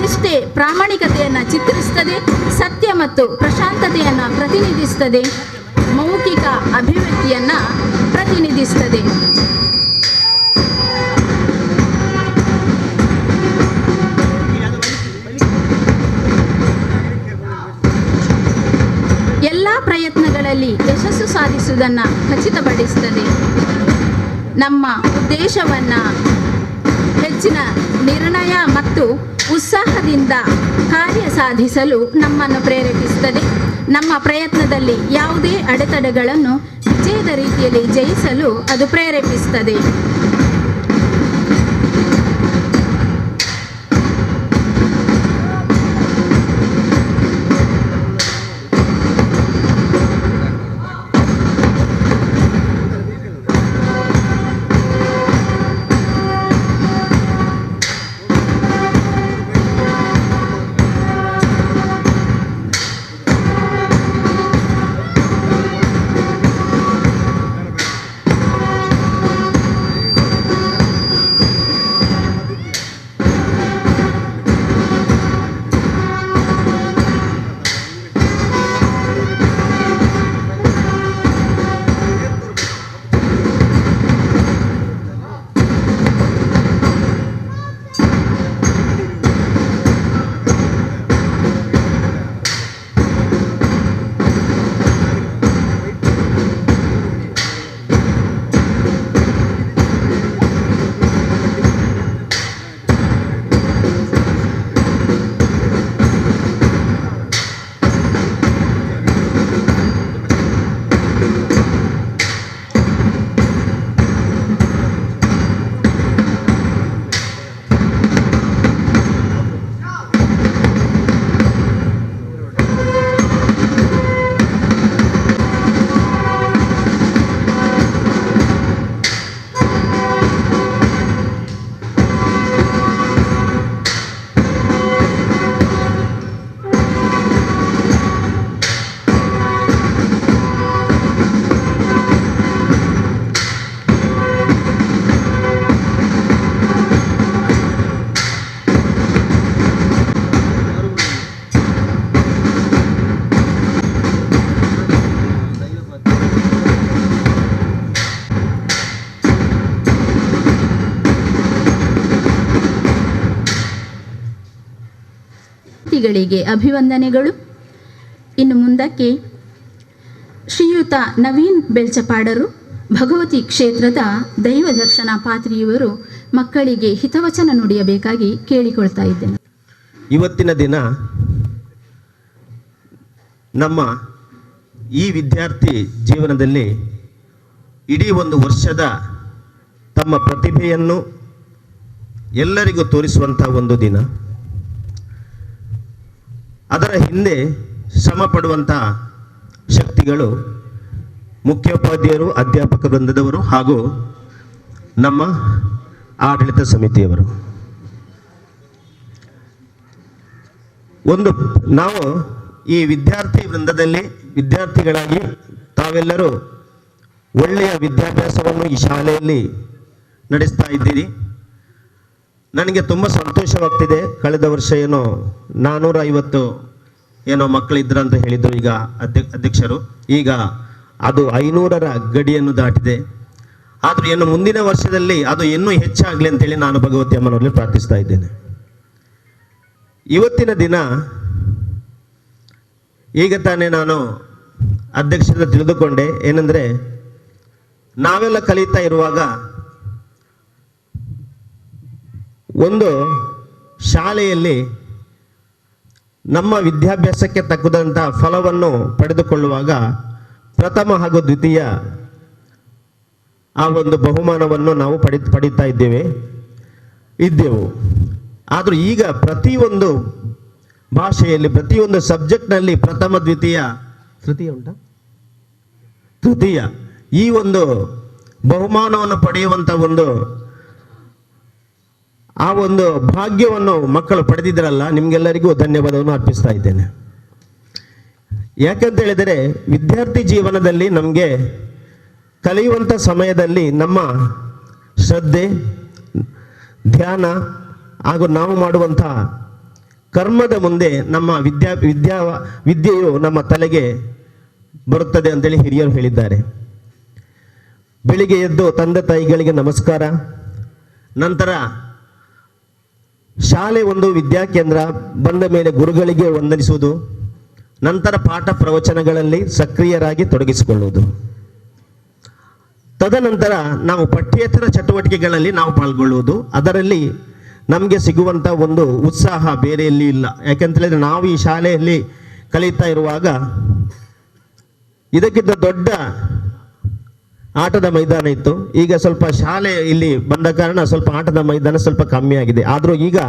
ನಿಷ್ಠೆ, ಪ್ರಾಮಾಣಿಕತೆಯನ್ನು ಚಿತ್ರಿಸುತ್ತದೆ. ಸತ್ಯ ಮತ್ತು ಪ್ರಶಾಂತತೆಯನ್ನು ಪ್ರತಿನಿಧಿಸುತ್ತದೆ. ಮೌಖಿಕ ಅಭಿವ್ಯಕ್ತಿಯನ್ನು ಪ್ರತಿನಿಧಿಸುತ್ತದೆ. ಎಲ್ಲ ಪ್ರಯತ್ನಗಳಲ್ಲಿ ಯಶಸ್ಸು ಸಾಧಿಸುವುದನ್ನು ಖಚಿತಪಡಿಸುತ್ತದೆ. ನಮ್ಮ ಉದ್ದೇಶವನ್ನು ಹೆಚ್ಚಿನ ನಿರ್ಣಯ ಮತ್ತು ಉತ್ಸಾಹದಿಂದ ಕಾರ್ಯ ಸಾಧಿಸಲು ನಮ್ಮನ್ನು ಪ್ರೇರೇಪಿಸುತ್ತದೆ. ನಮ್ಮ ಪ್ರಯತ್ನದಲ್ಲಿ ಯಾವುದೇ ಅಡೆತಡೆಗಳನ್ನು ವಿಜಯದ ರೀತಿಯಲ್ಲಿ ಜಯಿಸಲು ಅದು ಪ್ರೇರೇಪಿಸುತ್ತದೆ. ಅತಿಥಿಗಳಿಗೆ ಅಭಿವಂದನೆಗಳು. ಇನ್ನು ಮುಂದಕ್ಕೆ ಶ್ರೀಯುತ ನವೀನ್ ಬೆಳ್ಚಪಾಡರು, ಭಗವತಿ ಕ್ಷೇತ್ರದ ದೈವ ದರ್ಶನ ಪಾತ್ರಿಯವರು ಮಕ್ಕಳಿಗೆ ಹಿತವಚನ ನುಡಿಯಬೇಕಾಗಿ ಕೇಳಿಕೊಳ್ತಾ ಇದ್ದೇನೆ. ಇವತ್ತಿನ ದಿನ ನಮ್ಮ ಈ ವಿದ್ಯಾರ್ಥಿ ಜೀವನದಲ್ಲಿ ಇಡೀ ಒಂದು ವರ್ಷದ ತಮ್ಮ ಪ್ರತಿಭೆಯನ್ನು ಎಲ್ಲರಿಗೂ ತೋರಿಸುವಂಥ ಒಂದು ದಿನ. ಅದರ ಹಿಂದೆ ಶ್ರಮ ಪಡುವಂಥ ಶಕ್ತಿಗಳು ಮುಖ್ಯೋಪಾಧ್ಯಾಯರು, ಅಧ್ಯಾಪಕ ವೃಂದದವರು ಹಾಗೂ ನಮ್ಮ ಆಡಳಿತ ಸಮಿತಿಯವರು. ನಾವು ಈ ವಿದ್ಯಾರ್ಥಿ ವೃಂದದಲ್ಲಿ ವಿದ್ಯಾರ್ಥಿಗಳಾಗಿ ತಾವೆಲ್ಲರೂ ಒಳ್ಳೆಯ ವಿದ್ಯಾಭ್ಯಾಸವನ್ನು ಈ ಶಾಲೆಯಲ್ಲಿ ನಡೆಸ್ತಾ ಇದ್ದೀರಿ. ನನಗೆ ತುಂಬ ಸಂತೋಷವಾಗ್ತಿದೆ. ಕಳೆದ ವರ್ಷ ಏನೋ 450 ಏನೋ ಮಕ್ಕಳಿದ್ರು ಅಂತ ಹೇಳಿದರು ಈಗ ಅಧ್ಯಕ್ಷರು. ಈಗ ಅದು 500ರ ಗಡಿಯನ್ನು ದಾಟಿದೆ. ಆದರೂ ಏನು ಮುಂದಿನ ವರ್ಷದಲ್ಲಿ ಅದು ಇನ್ನೂ ಹೆಚ್ಚಾಗಲಿ ಅಂತೇಳಿ ನಾನು ಭಗವತಿ ಅಮ್ಮನವರಲ್ಲಿ ಪ್ರಾರ್ಥಿಸ್ತಾ ಇದ್ದೇನೆ. ಇವತ್ತಿನ ದಿನ ಈಗ ತಾನೇ ನಾನು ಅಧ್ಯಕ್ಷರಿಂದ ತಿಳಿದುಕೊಂಡೆ ಏನಂದರೆ, ನಾವೆಲ್ಲ ಕಲಿತಾ ಇರುವಾಗ ಒಂದು ಶಾಲೆಯಲ್ಲಿ ನಮ್ಮ ವಿದ್ಯಾಭ್ಯಾಸಕ್ಕೆ ತಕ್ಕದಂಥ ಫಲವನ್ನು ಪಡೆದುಕೊಳ್ಳುವಾಗ ಪ್ರಥಮ ಹಾಗೂ ದ್ವಿತೀಯ ಆ ಒಂದು ಬಹುಮಾನವನ್ನು ನಾವು ಪಡೀತಾ ಇದ್ದೆವು. ಆದರೂ ಈಗ ಪ್ರತಿಯೊಂದು ಭಾಷೆಯಲ್ಲಿ ಪ್ರತಿಯೊಂದು ಸಬ್ಜೆಕ್ಟ್ನಲ್ಲಿ ಪ್ರಥಮ ದ್ವಿತೀಯ ತೃತೀಯ ಈ ಒಂದು ಬಹುಮಾನವನ್ನು ಪಡೆಯುವಂಥ ಆ ಒಂದು ಭಾಗ್ಯವನ್ನು ಮಕ್ಕಳು ಪಡೆದಿದ್ದರಲ್ಲ, ನಿಮಗೆಲ್ಲರಿಗೂ ಧನ್ಯವಾದವನ್ನು ಅರ್ಪಿಸ್ತಾ ಇದ್ದೇನೆ. ಯಾಕಂತ ಹೇಳಿದರೆ ವಿದ್ಯಾರ್ಥಿ ಜೀವನದಲ್ಲಿ ನಮಗೆ ಕಲಿಯುವಂಥ ಸಮಯದಲ್ಲಿ ನಮ್ಮ ಶ್ರದ್ಧೆ, ಧ್ಯಾನ ಹಾಗೂ ನಾವು ಮಾಡುವಂಥ ಕರ್ಮದ ಮುಂದೆ ನಮ್ಮ ವಿದ್ಯೆಯು ನಮ್ಮ ತಲೆಗೆ ಬರುತ್ತದೆ ಅಂತೇಳಿ ಹಿರಿಯರು ಹೇಳಿದ್ದಾರೆ. ಬೆಳಿಗ್ಗೆ ಎದ್ದು ತಂದೆ ತಾಯಿಗಳಿಗೆ ನಮಸ್ಕಾರ, ನಂತರ ಶಾಲೆ ಒಂದು ವಿದ್ಯಾಕೇಂದ್ರ, ಬಂದ ಮೇಲೆ ಗುರುಗಳಿಗೆ ವಂದನಿಸುವುದು, ನಂತರ ಪಾಠ ಪ್ರವಚನಗಳಲ್ಲಿ ಸಕ್ರಿಯರಾಗಿ ತೊಡಗಿಸಿಕೊಳ್ಳುವುದು, ತದನಂತರ ನಾವು ಪಠ್ಯೇತರ ಚಟುವಟಿಕೆಗಳಲ್ಲಿ ನಾವು ಪಾಲ್ಗೊಳ್ಳುವುದು. ಅದರಲ್ಲಿ ನಮಗೆ ಸಿಗುವಂಥ ಒಂದು ಉತ್ಸಾಹ ಬೇರೆ ಎಲ್ಲಿ ಇಲ್ಲ. ಯಾಕೆಂತ ಹೇಳಿದ್ರೆ ನಾವು ಈ ಶಾಲೆಯಲ್ಲಿ ಕಲಿತಾ ಇರುವಾಗ ಇದಕ್ಕಿಂತ ದೊಡ್ಡ ಆಟದ ಮೈದಾನ ಇತ್ತು. ಈಗ ಸ್ವಲ್ಪ ಶಾಲೆ ಇಲ್ಲಿ ಬಂದ ಕಾರಣ ಸ್ವಲ್ಪ ಆಟದ ಮೈದಾನ ಸ್ವಲ್ಪ ಕಮ್ಮಿ ಆಗಿದೆ. ಆದರೂ ಈಗ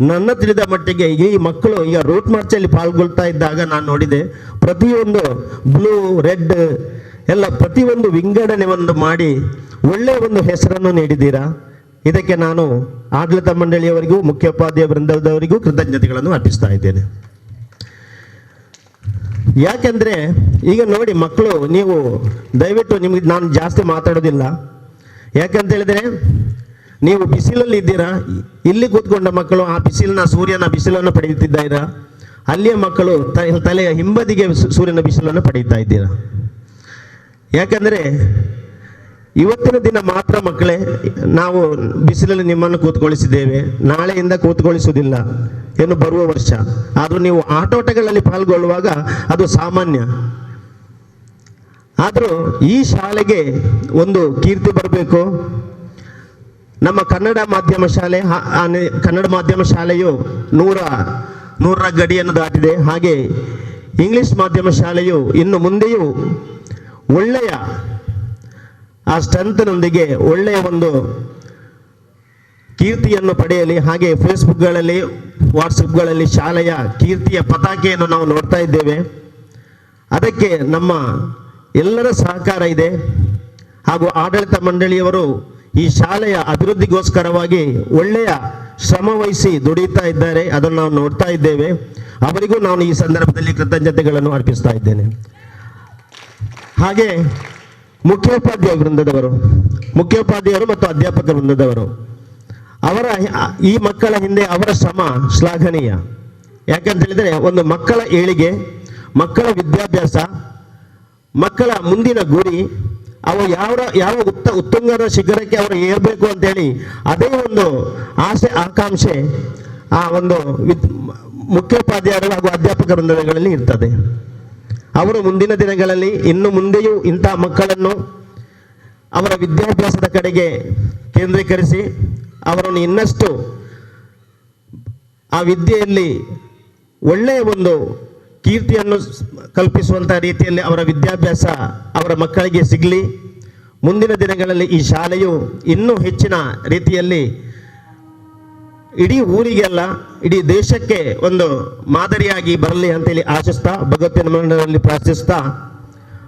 ನನ್ನ ತಿಳಿದ ಮಟ್ಟಿಗೆ ಈ ಮಕ್ಕಳು ಈಗ ರೂಟ್ ಮಾರ್ಚಲ್ಲಿ ಪಾಲ್ಗೊಳ್ತಾ ಇದ್ದಾಗ ನಾನು ನೋಡಿದೆ, ಪ್ರತಿಯೊಂದು ಬ್ಲೂ ರೆಡ್ ಎಲ್ಲ ಪ್ರತಿಯೊಂದು ವಿಂಗಡಣೆ ಮಾಡಿ ಒಳ್ಳೆಯ ಒಂದು ಹೆಸರನ್ನು ನೀಡಿದ್ದೀರಾ. ಇದಕ್ಕೆ ನಾನು ಆಡಳಿತ ಮಂಡಳಿಯವರಿಗೂ ಮುಖ್ಯೋಪಾಧ್ಯಾಯ ವೃಂದದವರಿಗೂ ಕೃತಜ್ಞತೆಗಳನ್ನು ಅರ್ಪಿಸ್ತಾ ಇದ್ದೇನೆ. ಯಾಕೆಂದರೆ ಈಗ ನೋಡಿ ಮಕ್ಕಳು, ನೀವು ದಯವಿಟ್ಟು ನಿಮಗೆ ನಾನು ಜಾಸ್ತಿ ಮಾತಾಡೋದಿಲ್ಲ. ಯಾಕಂತ ಹೇಳಿದರೆ ನೀವು ಬಿಸಿಲಲ್ಲಿ ಇದ್ದೀರಾ, ಇಲ್ಲಿ ಕೂತ್ಕೊಂಡ ಮಕ್ಕಳು ಆ ಸೂರ್ಯನ ಬಿಸಿಲನ್ನು ಪಡೆಯುತ್ತಿದ್ದೀರಾ, ಅಲ್ಲಿಯ ಮಕ್ಕಳು ತಲೆಯ ಹಿಂಬದಿಗೆ ಸೂರ್ಯನ ಬಿಸಿಲನ್ನು ಪಡೆಯುತ್ತಾ ಇದ್ದೀರಾ. ಯಾಕಂದರೆ ಇವತ್ತಿನ ದಿನ ಮಾತ್ರ ಮಕ್ಕಳೇ ನಾವು ಬಿಸಿಲಲ್ಲಿ ನಿಮ್ಮನ್ನು ಕೂತ್ಕೊಳ್ಳಿಸಿದ್ದೇವೆ, ನಾಳೆಯಿಂದ ಕೂತ್ಕೊಳ್ಳಿಸುವುದಿಲ್ಲ ಏನು ಬರುವ ವರ್ಷ. ಆದರೂ ನೀವು ಆಟೋಟಗಳಲ್ಲಿ ಪಾಲ್ಗೊಳ್ಳುವಾಗ ಅದು ಸಾಮಾನ್ಯ. ಆದರೂ ಈ ಶಾಲೆಗೆ ಒಂದು ಕೀರ್ತಿ ಬರಬೇಕು. ನಮ್ಮ ಕನ್ನಡ ಮಾಧ್ಯಮ ಶಾಲೆಯು 100ರ ಗಡಿಯನ್ನು ದಾಟಿದೆ. ಹಾಗೆ ಇಂಗ್ಲಿಷ್ ಮಾಧ್ಯಮ ಶಾಲೆಯು ಇನ್ನು ಮುಂದೆಯೂ ಒಳ್ಳೆಯ ಆ ಸ್ಟ್ರೆಂತ್ನೊಂದಿಗೆ ಒಳ್ಳೆಯ ಒಂದು ಕೀರ್ತಿಯನ್ನು ಪಡೆಯಲಿ. ಹಾಗೆ ಫೇಸ್ಬುಕ್ಗಳಲ್ಲಿ, ವಾಟ್ಸಪ್ಗಳಲ್ಲಿ ಶಾಲೆಯ ಕೀರ್ತಿಯ ಪತಾಕೆಯನ್ನು ನಾವು ನೋಡ್ತಾ ಇದ್ದೇವೆ. ಅದಕ್ಕೆ ನಮ್ಮ ಎಲ್ಲರ ಸಹಕಾರ ಇದೆ. ಹಾಗೂ ಆಡಳಿತ ಮಂಡಳಿಯವರು ಈ ಶಾಲೆಯ ಅಭಿವೃದ್ಧಿಗೋಸ್ಕರವಾಗಿ ಒಳ್ಳೆಯ ಶ್ರಮ ವಹಿಸಿ ದುಡಿಯುತ್ತಾ ಇದ್ದಾರೆ. ಅದನ್ನು ನಾವು ನೋಡ್ತಾ ಇದ್ದೇವೆ. ಅವರಿಗೂ ನಾನು ಈ ಸಂದರ್ಭದಲ್ಲಿ ಕೃತಜ್ಞತೆಗಳನ್ನು ಅರ್ಪಿಸ್ತಾ ಇದ್ದೇನೆ. ಹಾಗೆ ಮುಖ್ಯೋಪಾಧ್ಯಾಯರು ಮತ್ತು ಅಧ್ಯಾಪಕ ವೃಂದದವರು ಅವರ ಈ ಮಕ್ಕಳ ಹಿಂದೆ ಅವರ ಶ್ರಮ ಶ್ಲಾಘನೀಯ. ಯಾಕಂತ ಹೇಳಿದರೆ ಒಂದು ಮಕ್ಕಳ ಏಳಿಗೆ, ಮಕ್ಕಳ ವಿದ್ಯಾಭ್ಯಾಸ, ಮಕ್ಕಳ ಮುಂದಿನ ಗುರಿ, ಅವು ಯಾವ ಉತ್ತುಂಗದ ಶಿಖರಕ್ಕೆ ಅವರು ಏರಬೇಕು ಅಂತೇಳಿ ಅದೇ ಒಂದು ಆಸೆ ಆಕಾಂಕ್ಷೆ ಆ ಒಂದು ಮುಖ್ಯೋಪಾಧ್ಯಾಯರು ಹಾಗೂ ಅಧ್ಯಾಪಕ ವೃಂದಗಳಲ್ಲಿ ಇರ್ತದೆ. ಅವರು ಮುಂದಿನ ದಿನಗಳಲ್ಲಿ ಇನ್ನು ಮುಂದೆಯೂ ಇಂತಹ ಮಕ್ಕಳನ್ನು ಅವರ ವಿದ್ಯಾಭ್ಯಾಸದ ಕಡೆಗೆ ಕೇಂದ್ರೀಕರಿಸಿ ಅವರನ್ನು ಇನ್ನಷ್ಟು ಆ ವಿದ್ಯೆಯಲ್ಲಿ ಒಳ್ಳೆಯ ಒಂದು ಕೀರ್ತಿಯನ್ನು ಕಲ್ಪಿಸುವಂಥ ರೀತಿಯಲ್ಲಿ ಅವರ ವಿದ್ಯಾಭ್ಯಾಸ ಅವರ ಮಕ್ಕಳಿಗೆ ಸಿಗಲಿ. ಮುಂದಿನ ದಿನಗಳಲ್ಲಿ ಈ ಶಾಲೆಯು ಇನ್ನೂ ಹೆಚ್ಚಿನ ರೀತಿಯಲ್ಲಿ ಇಡೀ ಊರಿಗೆಲ್ಲ ಇಡೀ ದೇಶಕ್ಕೆ ಒಂದು ಮಾದರಿಯಾಗಿ ಬರಲಿ ಅಂತೇಳಿ ಆಶಿಸ್ತಾ, ಭಗವತಿನ ಮಂಡಲದಲ್ಲಿ ಪ್ರಾರ್ಥಿಸ್ತಾ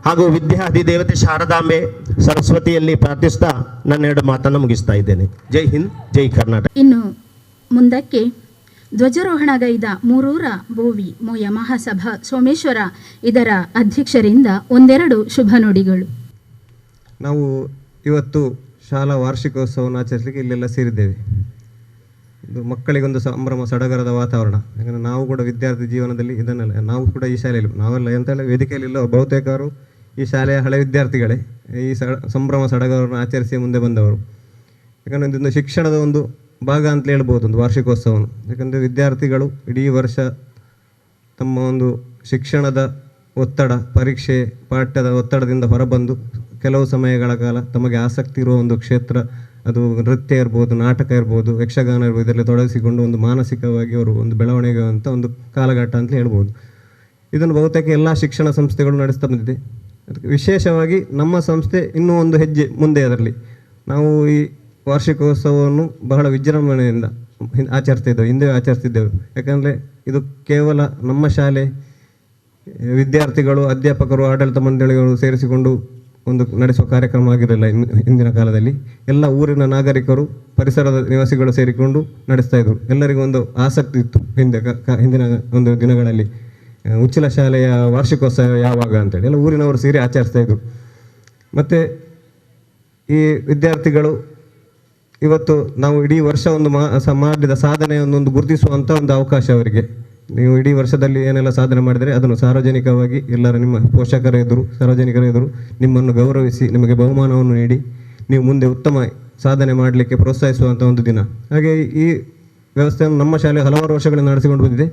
ಹಾಗೂ ವಿದ್ಯಾಧಿದೇವತೆ ಶಾರದಾಂಬೆ ಸರಸ್ವತಿಯಲ್ಲಿ ಪ್ರಾರ್ಥಿಸ್ತಾ ನನ್ನ 2 ಮಾತನ್ನು ಮುಗಿಸ್ತಾ ಇದ್ದೇನೆ. ಜೈ ಹಿಂದ್, ಜೈ ಕರ್ನಾಟಕ. ಇನ್ನು ಮುಂದಕ್ಕೆ ಧ್ವಜಾರೋಹಣಗೈದ ಮೂರೂರ ಬೋವಿ ಮೋಯ ಮಹಾಸಭಾ ಸೋಮೇಶ್ವರ ಇದರ ಅಧ್ಯಕ್ಷರಿಂದ ಒಂದೆರಡು ಶುಭ ನುಡಿಗಳು. ನಾವು ಇವತ್ತು ಶಾಲಾ ವಾರ್ಷಿಕೋತ್ಸವವನ್ನು ಆಚರಿಸಲಿಕ್ಕೆ ಇಲ್ಲೆಲ್ಲ ಸೇರಿದ್ದೇವೆ. ಇದು ಮಕ್ಕಳಿಗೊಂದು ಸಂಭ್ರಮ ಸಡಗರದ ವಾತಾವರಣ. ಯಾಕಂದರೆ ನಾವು ಕೂಡ ವಿದ್ಯಾರ್ಥಿ ಜೀವನದಲ್ಲಿ ಇದನ್ನೆಲ್ಲ ನಾವು ಕೂಡ ಈ ಶಾಲೆಯಲ್ಲಿ ನಾವೆಲ್ಲ ಎಂತೆಲ್ಲ ವೇದಿಕೆಯಲ್ಲಿಲ್ಲ, ಬಹುತೇಕರು ಈ ಶಾಲೆಯ ಹಳೆ ವಿದ್ಯಾರ್ಥಿಗಳೇ ಈ ಸಂಭ್ರಮ ಸಡಗರವನ್ನು ಆಚರಿಸಿ ಮುಂದೆ ಬಂದವರು. ಯಾಕಂದರೆ ಇದೊಂದು ಶಿಕ್ಷಣದ ಒಂದು ಭಾಗ ಅಂತ ಹೇಳ್ಬೋದು ಒಂದು ವಾರ್ಷಿಕೋತ್ಸವವನ್ನು. ಯಾಕಂದರೆ ವಿದ್ಯಾರ್ಥಿಗಳು ಇಡೀ ವರ್ಷ ತಮ್ಮ ಒಂದು ಶಿಕ್ಷಣದ ಒತ್ತಡ, ಪರೀಕ್ಷೆ, ಪಾಠ್ಯದ ಒತ್ತಡದಿಂದ ಹೊರಬಂದು ಕೆಲವು ಸಮಯಗಳ ಕಾಲ ತಮಗೆ ಆಸಕ್ತಿ ಇರುವ ಒಂದು ಕ್ಷೇತ್ರ, ಅದು ನೃತ್ಯ ಇರ್ಬೋದು, ನಾಟಕ ಇರ್ಬೋದು, ಯಕ್ಷಗಾನ ಇರ್ಬೋದು, ಇದರಲ್ಲಿ ತೊಡಗಿಸಿಕೊಂಡು ಒಂದು ಮಾನಸಿಕವಾಗಿ ಅವರು ಒಂದು ಬೆಳವಣಿಗೆ ಅಂತ ಒಂದು ಕಾಲಘಟ್ಟ ಅಂತ ಹೇಳ್ಬೋದು. ಇದನ್ನು ಬಹುತೇಕ ಎಲ್ಲ ಶಿಕ್ಷಣ ಸಂಸ್ಥೆಗಳು ನಡೆಸ್ತಾ ಬಂದಿದೆ. ಅದಕ್ಕೆ ವಿಶೇಷವಾಗಿ ನಮ್ಮ ಸಂಸ್ಥೆ ಇನ್ನೂ ಒಂದು ಹೆಜ್ಜೆ ಮುಂದೆ ಅದರಲ್ಲಿ ನಾವು ಈ ವಾರ್ಷಿಕೋತ್ಸವವನ್ನು ಬಹಳ ವಿಜೃಂಭಣೆಯಿಂದ ಹಿಂದೆ ಆಚರಿಸ್ತಿದ್ದೆವು. ಯಾಕಂದರೆ ಇದು ಕೇವಲ ನಮ್ಮ ಶಾಲೆ ವಿದ್ಯಾರ್ಥಿಗಳು, ಅಧ್ಯಾಪಕರು, ಆಡಳಿತ ಮಂಡಳಿಗಳು ಸೇರಿಸಿಕೊಂಡು ಒಂದು ನಡೆಸುವ ಕಾರ್ಯಕ್ರಮ ಆಗಿರಲಿಲ್ಲ. ಇಂದಿನ ಕಾಲದಲ್ಲಿ ಎಲ್ಲ ಊರಿನ ನಾಗರಿಕರು, ಪರಿಸರದ ನಿವಾಸಿಗಳು ಸೇರಿಕೊಂಡು ನಡೆಸ್ತಾ ಇದ್ರು. ಎಲ್ಲರಿಗೂ ಒಂದು ಆಸಕ್ತಿ ಇತ್ತು ಹಿಂದಿನ ಒಂದು ದಿನಗಳಲ್ಲಿ ಉಚ್ಚಿಲ ಶಾಲೆಯ ವಾರ್ಷಿಕೋತ್ಸವ ಯಾವಾಗ ಅಂತೇಳಿ ಎಲ್ಲ ಊರಿನವರು ಸೇರಿ ಆಚರಿಸ್ತಾ ಇದ್ರು. ಮತ್ತು ಈ ವಿದ್ಯಾರ್ಥಿಗಳು ಇವತ್ತು ನಾವು ಇಡೀ ವರ್ಷ ಒಂದು ಮಾಡಿದ ಸಾಧನೆಯನ್ನು ಗುರುತಿಸುವಂಥ ಒಂದು ಅವಕಾಶ ಅವರಿಗೆ. ನೀವು ಇಡೀ ವರ್ಷದಲ್ಲಿ ಏನೆಲ್ಲ ಸಾಧನೆ ಮಾಡಿದರೆ ಅದನ್ನು ಸಾರ್ವಜನಿಕವಾಗಿ ಎಲ್ಲರ ನಿಮ್ಮ ಪೋಷಕರ ಎದುರು, ಸಾರ್ವಜನಿಕರ ಎದುರು ನಿಮ್ಮನ್ನು ಗೌರವಿಸಿ ನಿಮಗೆ ಬಹುಮಾನವನ್ನು ನೀಡಿ ನೀವು ಮುಂದೆ ಉತ್ತಮ ಸಾಧನೆ ಮಾಡಲಿಕ್ಕೆ ಪ್ರೋತ್ಸಾಹಿಸುವಂಥ ಒಂದು ದಿನ. ಹಾಗೆ ಈ ವ್ಯವಸ್ಥೆಯನ್ನು ನಮ್ಮ ಶಾಲೆ ಹಲವಾರು ವರ್ಷಗಳಿಂದ ನಡೆಸಿಕೊಂಡು ಬಂದಿದೆ.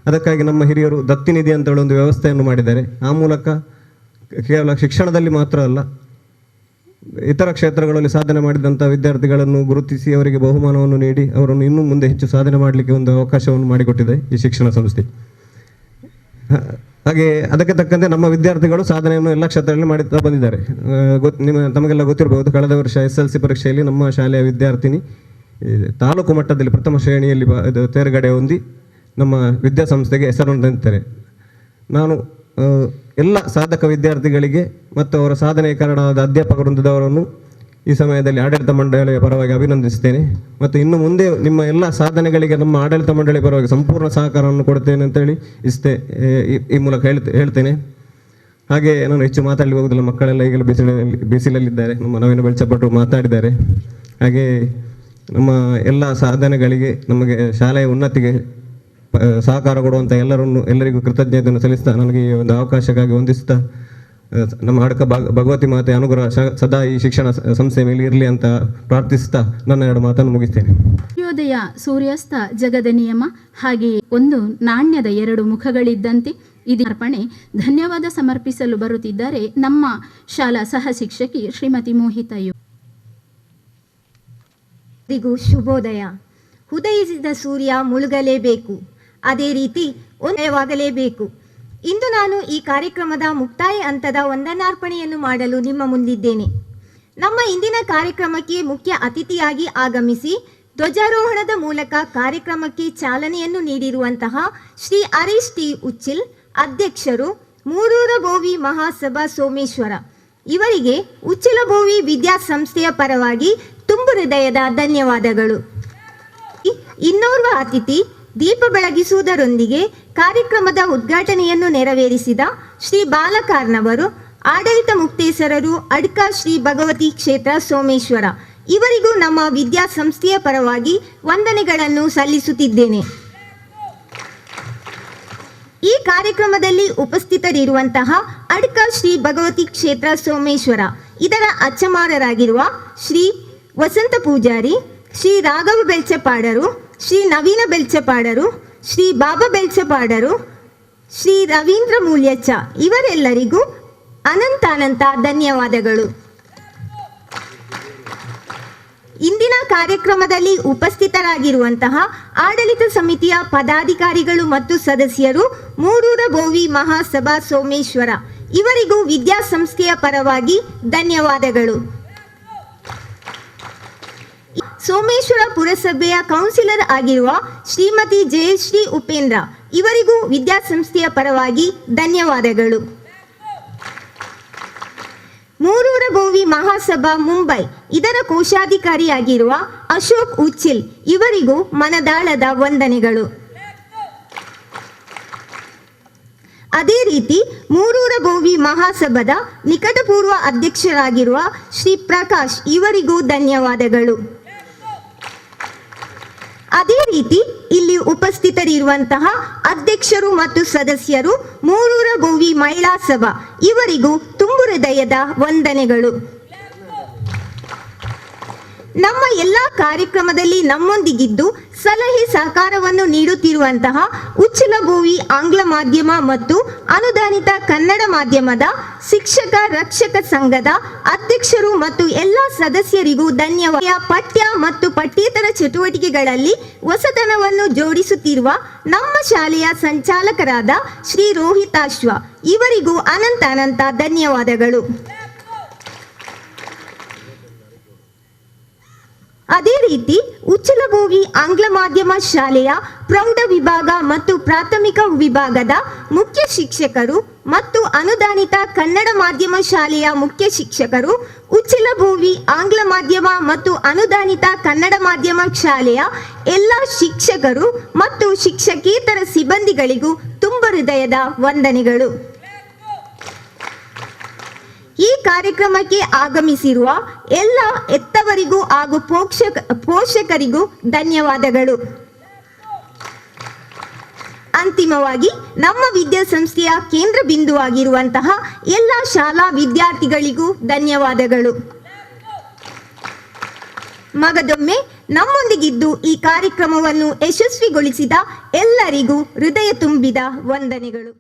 ಅದಕ್ಕಾಗಿ ನಮ್ಮ ಹಿರಿಯರು ದತ್ತಿನಿಧಿ ಅಂತೇಳಿ ಒಂದು ವ್ಯವಸ್ಥೆಯನ್ನು ಮಾಡಿದ್ದಾರೆ. ಆ ಮೂಲಕ ಕೇವಲ ಶಿಕ್ಷಣದಲ್ಲಿ ಮಾತ್ರ ಅಲ್ಲ, ಇತರ ಕ್ಷೇತ್ರಗಳಲ್ಲಿ ಸಾಧನೆ ಮಾಡಿದಂಥ ವಿದ್ಯಾರ್ಥಿಗಳನ್ನು ಗುರುತಿಸಿ ಅವರಿಗೆ ಬಹುಮಾನವನ್ನು ನೀಡಿ ಅವರನ್ನು ಇನ್ನೂ ಮುಂದೆ ಹೆಚ್ಚು ಸಾಧನೆ ಮಾಡಲಿಕ್ಕೆ ಒಂದು ಅವಕಾಶವನ್ನು ಮಾಡಿಕೊಟ್ಟಿದೆ ಈ ಶಿಕ್ಷಣ ಸಂಸ್ಥೆ. ಹಾಗೆ ಅದಕ್ಕೆ ತಕ್ಕಂತೆ ನಮ್ಮ ವಿದ್ಯಾರ್ಥಿಗಳು ಸಾಧನೆಯನ್ನು ಎಲ್ಲ ಕ್ಷೇತ್ರಗಳಲ್ಲಿ ಮಾಡುತ್ತಾ ಬಂದಿದ್ದಾರೆ. ತಮಗೆಲ್ಲ ಗೊತ್ತಿರಬಹುದು, ಕಳೆದ ವರ್ಷ SLC ಪರೀಕ್ಷೆಯಲ್ಲಿ ನಮ್ಮ ಶಾಲೆಯ ವಿದ್ಯಾರ್ಥಿನಿ ತಾಲೂಕು ಮಟ್ಟದಲ್ಲಿ ಪ್ರಥಮ ಶ್ರೇಣಿಯಲ್ಲಿ ತೇರ್ಗಡೆ ಹೊಂದಿ ನಮ್ಮ ವಿದ್ಯಾಸಂಸ್ಥೆಗೆ ಹೆಸರನ್ನು ತಂದಿದ್ದಾರೆ. ನಾನು ಎಲ್ಲ ಸಾಧಕ ವಿದ್ಯಾರ್ಥಿಗಳಿಗೆ ಮತ್ತು ಅವರ ಸಾಧನೆಯ ಕಾರಣವಾದ ಅಧ್ಯಾಪಕ ವೃಂದದವರನ್ನು ಈ ಸಮಯದಲ್ಲಿ ಆಡಳಿತ ಮಂಡಳಿಯ ಪರವಾಗಿ ಅಭಿನಂದಿಸ್ತೇನೆ. ಮತ್ತು ಇನ್ನು ಮುಂದೆ ನಿಮ್ಮ ಎಲ್ಲ ಸಾಧನೆಗಳಿಗೆ ನಮ್ಮ ಆಡಳಿತ ಮಂಡಳಿಯ ಪರವಾಗಿ ಸಂಪೂರ್ಣ ಸಹಕಾರವನ್ನು ಕೊಡ್ತೇನೆ ಅಂತೇಳಿ ಈ ಮೂಲಕ ಹೇಳ್ತೇನೆ. ಹಾಗೆ ನಾನು ಹೆಚ್ಚು ಮಾತಾಡಲಿ ಹೋಗುದಿಲ್ಲ, ಮಕ್ಕಳೆಲ್ಲ ಈಗಲೂ ಬಿಸಿಲಲ್ಲಿದ್ದಾರೆ. ನಮ್ಮ ನವೀನ ಬೆಳ್ಚಭಟ್ರು ಮಾತಾಡಿದ್ದಾರೆ. ಹಾಗೆ ನಮ್ಮ ಎಲ್ಲ ಸಾಧನೆಗಳಿಗೆ ನಮಗೆ ಶಾಲೆಯ ಉನ್ನತಿಗೆ ಸಹಕಾರ ಕೊಡುವಂಥ ಎಲ್ಲರಿಗೂ ಕೃತಜ್ಞತೆಯನ್ನು ಸಲ್ಲಿಸ್ತಾ ನನಗೆ ಈ ಒಂದು ಅವಕಾಶಕ್ಕಾಗಿ ವಂದಿಸ್ತಾ ನಮ್ಮ ಅಡಕ ಭಗವತಿ ಮಾತೆ ಅನುಗ್ರಹ ಸದಾ ಈ ಶಿಕ್ಷಣ ಸಂಸ್ಥೆ ಮೇಲೆ ಇರಲಿ ಅಂತ ಪ್ರಾರ್ಥಿಸ್ತಾ ನನ್ನ 2 ಮಾತನ್ನು ಮುಗಿಸ್ತೇನೆ. ಸೂರ್ಯೋದಯ ಸೂರ್ಯಾಸ್ತ ಜಗದ ನಿಯಮ, ಹಾಗೆ ಒಂದು ನಾಣ್ಯದ 2 ಮುಖಗಳಿದ್ದಂತೆ ಇದು ಅರ್ಪಣೆ. ಧನ್ಯವಾದ ಸಮರ್ಪಿಸಲು ಬರುತ್ತಿದ್ದಾರೆ ನಮ್ಮ ಶಾಲಾ ಸಹ ಶಿಕ್ಷಕಿ ಶ್ರೀಮತಿ ಮೋಹಿತಯು. ಶುಭೋದಯ. ಉದಯಿಸಿದ ಸೂರ್ಯ ಮುಳುಗಲೇಬೇಕು, ಅದೇ ರೀತಿ ಉದಯವಾಗಲೇಬೇಕು. ಇಂದು ನಾನು ಈ ಕಾರ್ಯಕ್ರಮದ ಮುಕ್ತಾಯ ಹಂತದ ವಂದನಾರ್ಪಣೆಯನ್ನು ಮಾಡಲು ನಿಮ್ಮ ಮುಂದಿದ್ದೇನೆ. ನಮ್ಮ ಇಂದಿನ ಕಾರ್ಯಕ್ರಮಕ್ಕೆ ಮುಖ್ಯ ಅತಿಥಿಯಾಗಿ ಆಗಮಿಸಿ ಧ್ವಜಾರೋಹಣದ ಮೂಲಕ ಕಾರ್ಯಕ್ರಮಕ್ಕೆ ಚಾಲನೆಯನ್ನು ನೀಡಿರುವಂತಹ ಶ್ರೀ ಹರೀಶ್ ಟಿ ಉಚ್ಚಿಲ್, ಅಧ್ಯಕ್ಷರು, ಮೂರೂರ ಬೋವಿ ಮಹಾಸಭಾ ಸೋಮೇಶ್ವರ, ಇವರಿಗೆ ಉಚ್ಚಿಲ ಬೋವಿ ವಿದ್ಯಾಸಂಸ್ಥೆಯ ಪರವಾಗಿ ತುಂಬು ಹೃದಯದ ಧನ್ಯವಾದಗಳು. ಇನ್ನೋರ್ವ ಅತಿಥಿ ದೀಪ ಬೆಳಗಿಸುವುದರೊಂದಿಗೆ ಕಾರ್ಯಕ್ರಮದ ಉದ್ಘಾಟನೆಯನ್ನು ನೆರವೇರಿಸಿದ ಶ್ರೀ ಬಾಲಕಾರ್ನವರು, ಆಡಳಿತ ಮುಕ್ತೇಸರರು, ಅಡ್ಕ ಶ್ರೀ ಭಗವತಿ ಕ್ಷೇತ್ರ ಸೋಮೇಶ್ವರ, ಇವರಿಗೂ ನಮ್ಮ ವಿದ್ಯಾಸಂಸ್ಥೆಯ ಪರವಾಗಿ ವಂದನೆಗಳನ್ನು ಸಲ್ಲಿಸುತ್ತಿದ್ದೇನೆ. ಈ ಕಾರ್ಯಕ್ರಮದಲ್ಲಿ ಉಪಸ್ಥಿತರಿರುವಂತಹ ಅಡ್ಕ ಶ್ರೀ ಭಗವತಿ ಕ್ಷೇತ್ರ ಸೋಮೇಶ್ವರ ಇದರ ಅಚ್ಚಮಾರರಾಗಿರುವ ಶ್ರೀ ವಸಂತ ಪೂಜಾರಿ, ಶ್ರೀ ರಾಘವ ಬೆಳ್ಚಪಾಡರು, ಶ್ರೀ ನವೀನ ಬೆಳ್ಚಪಾಡರು, ಶ್ರೀ ಬಾಬಾ ಬೆಳ್ಚಪಾಡರು, ಶ್ರೀ ರವೀಂದ್ರ ಮೂಲ್ಯಚ್ಚ ಇವರೆಲ್ಲರಿಗೂ ಅನಂತ ಧನ್ಯವಾದಗಳು. ಇಂದಿನ ಕಾರ್ಯಕ್ರಮದಲ್ಲಿ ಉಪಸ್ಥಿತರಾಗಿರುವಂತಹ ಆಡಳಿತ ಸಮಿತಿಯ ಪದಾಧಿಕಾರಿಗಳು ಮತ್ತು ಸದಸ್ಯರು, ಮೂರೂರ ಬೋವಿ ಮಹಾಸಭಾ ಸೋಮೇಶ್ವರ ಇವರಿಗೂ ವಿದ್ಯಾಸಂಸ್ಥೆಯ ಪರವಾಗಿ ಧನ್ಯವಾದಗಳು. ಸೋಮೇಶ್ವರ ಪುರಸಭೆಯ ಕೌನ್ಸಿಲರ್ ಆಗಿರುವ ಶ್ರೀಮತಿ ಜಯಶ್ರೀ ಉಪೇಂದ್ರ ಇವರಿಗೂ ವಿದ್ಯಾಸಂಸ್ಥೆಯ ಪರವಾಗಿ ಧನ್ಯವಾದಗಳು. ಮೂರೂರ ಬೋವಿ ಮಹಾಸಭಾ ಮುಂಬೈ ಇದರ ಕೋಶಾಧಿಕಾರಿಯಾಗಿರುವ ಅಶೋಕ್ ಉಚ್ಚಿಲ್ ಇವರಿಗೂ ಮನದಾಳದ ವಂದನೆಗಳು. ಅದೇ ರೀತಿ ಮೂರೂರ ಬೋವಿ ಮಹಾಸಭಾದ ನಿಕಟಪೂರ್ವ ಅಧ್ಯಕ್ಷರಾಗಿರುವ ಶ್ರೀ ಪ್ರಕಾಶ್ ಇವರಿಗೂ ಧನ್ಯವಾದಗಳು. ಅದೇ ರೀತಿ ಇಲ್ಲಿ ಉಪಸ್ಥಿತರಿರುವಂತಹ ಅಧ್ಯಕ್ಷರು ಮತ್ತು ಸದಸ್ಯರು, ಮೂರೂರ ಬೋವಿ ಮಹಿಳಾ ಸಭಾ ಇವರಿಗೂ ತುಂಬು ಹೃದಯದ ವಂದನೆಗಳು. ನಮ್ಮ ಎಲ್ಲ ಕಾರ್ಯಕ್ರಮದಲ್ಲಿ ನಮ್ಮೊಂದಿಗಿದ್ದು ಸಲಹೆ ಸಹಕಾರವನ್ನು ನೀಡುತ್ತಿರುವಂತಹ ಉಚ್ಚಿಲಬೋವಿ ಆಂಗ್ಲ ಮಾಧ್ಯಮ ಮತ್ತು ಅನುದಾನಿತ ಕನ್ನಡ ಮಾಧ್ಯಮದ ಶಿಕ್ಷಕ ರಕ್ಷಕ ಸಂಘದ ಅಧ್ಯಕ್ಷರು ಮತ್ತು ಎಲ್ಲ ಸದಸ್ಯರಿಗೂ ಧನ್ಯವಾದ. ಪಠ್ಯ ಮತ್ತು ಪಠ್ಯೇತರ ಚಟುವಟಿಕೆಗಳಲ್ಲಿ ಹೊಸತನವನ್ನು ಜೋಡಿಸುತ್ತಿರುವ ನಮ್ಮ ಶಾಲೆಯ ಸಂಚಾಲಕರಾದ ಶ್ರೀ ರೋಹಿತಾಶ್ವ ಇವರಿಗೂ ಅನಂತ ಧನ್ಯವಾದಗಳು. ಅದೇ ರೀತಿ ಉಚ್ಚಲಬೋವಿ ಆಂಗ್ಲ ಮಾಧ್ಯಮ ಶಾಲೆಯ ಪ್ರೌಢ ವಿಭಾಗ ಮತ್ತು ಪ್ರಾಥಮಿಕ ವಿಭಾಗದ ಮುಖ್ಯ ಶಿಕ್ಷಕರು ಮತ್ತು ಅನುದಾನಿತ ಕನ್ನಡ ಮಾಧ್ಯಮ ಶಾಲೆಯ ಮುಖ್ಯ ಶಿಕ್ಷಕರು, ಉಚ್ಚಲಬೋವಿ ಆಂಗ್ಲ ಮಾಧ್ಯಮ ಮತ್ತು ಅನುದಾನಿತ ಕನ್ನಡ ಮಾಧ್ಯಮ ಶಾಲೆಯ ಎಲ್ಲ ಶಿಕ್ಷಕರು ಮತ್ತು ಶಿಕ್ಷಕೇತರ ಸಿಬ್ಬಂದಿಗಳಿಗೂ ತುಂಬ ಹೃದಯದ ವಂದನೆಗಳು. ಈ ಕಾರ್ಯಕ್ರಮಕ್ಕೆ ಆಗಮಿಸಿರುವ ಎಲ್ಲ ಎತ್ತವರಿಗೂ ಹಾಗೂ ಪೋಷಕರಿಗೂ ಧನ್ಯವಾದಗಳು. ಅಂತಿಮವಾಗಿ ನಮ್ಮ ವಿದ್ಯಾಸಂಸ್ಥೆಯ ಕೇಂದ್ರ ಬಿಂದುವಾಗಿರುವಂತಹ ಎಲ್ಲ ಶಾಲಾ ವಿದ್ಯಾರ್ಥಿಗಳಿಗೂ ಧನ್ಯವಾದಗಳು. ಮಗದೊಮ್ಮೆ ನಮ್ಮೊಂದಿಗಿದ್ದು ಈ ಕಾರ್ಯಕ್ರಮವನ್ನು ಯಶಸ್ವಿಗೊಳಿಸಿದ ಎಲ್ಲರಿಗೂ ಹೃದಯ ತುಂಬಿದ ವಂದನೆಗಳು.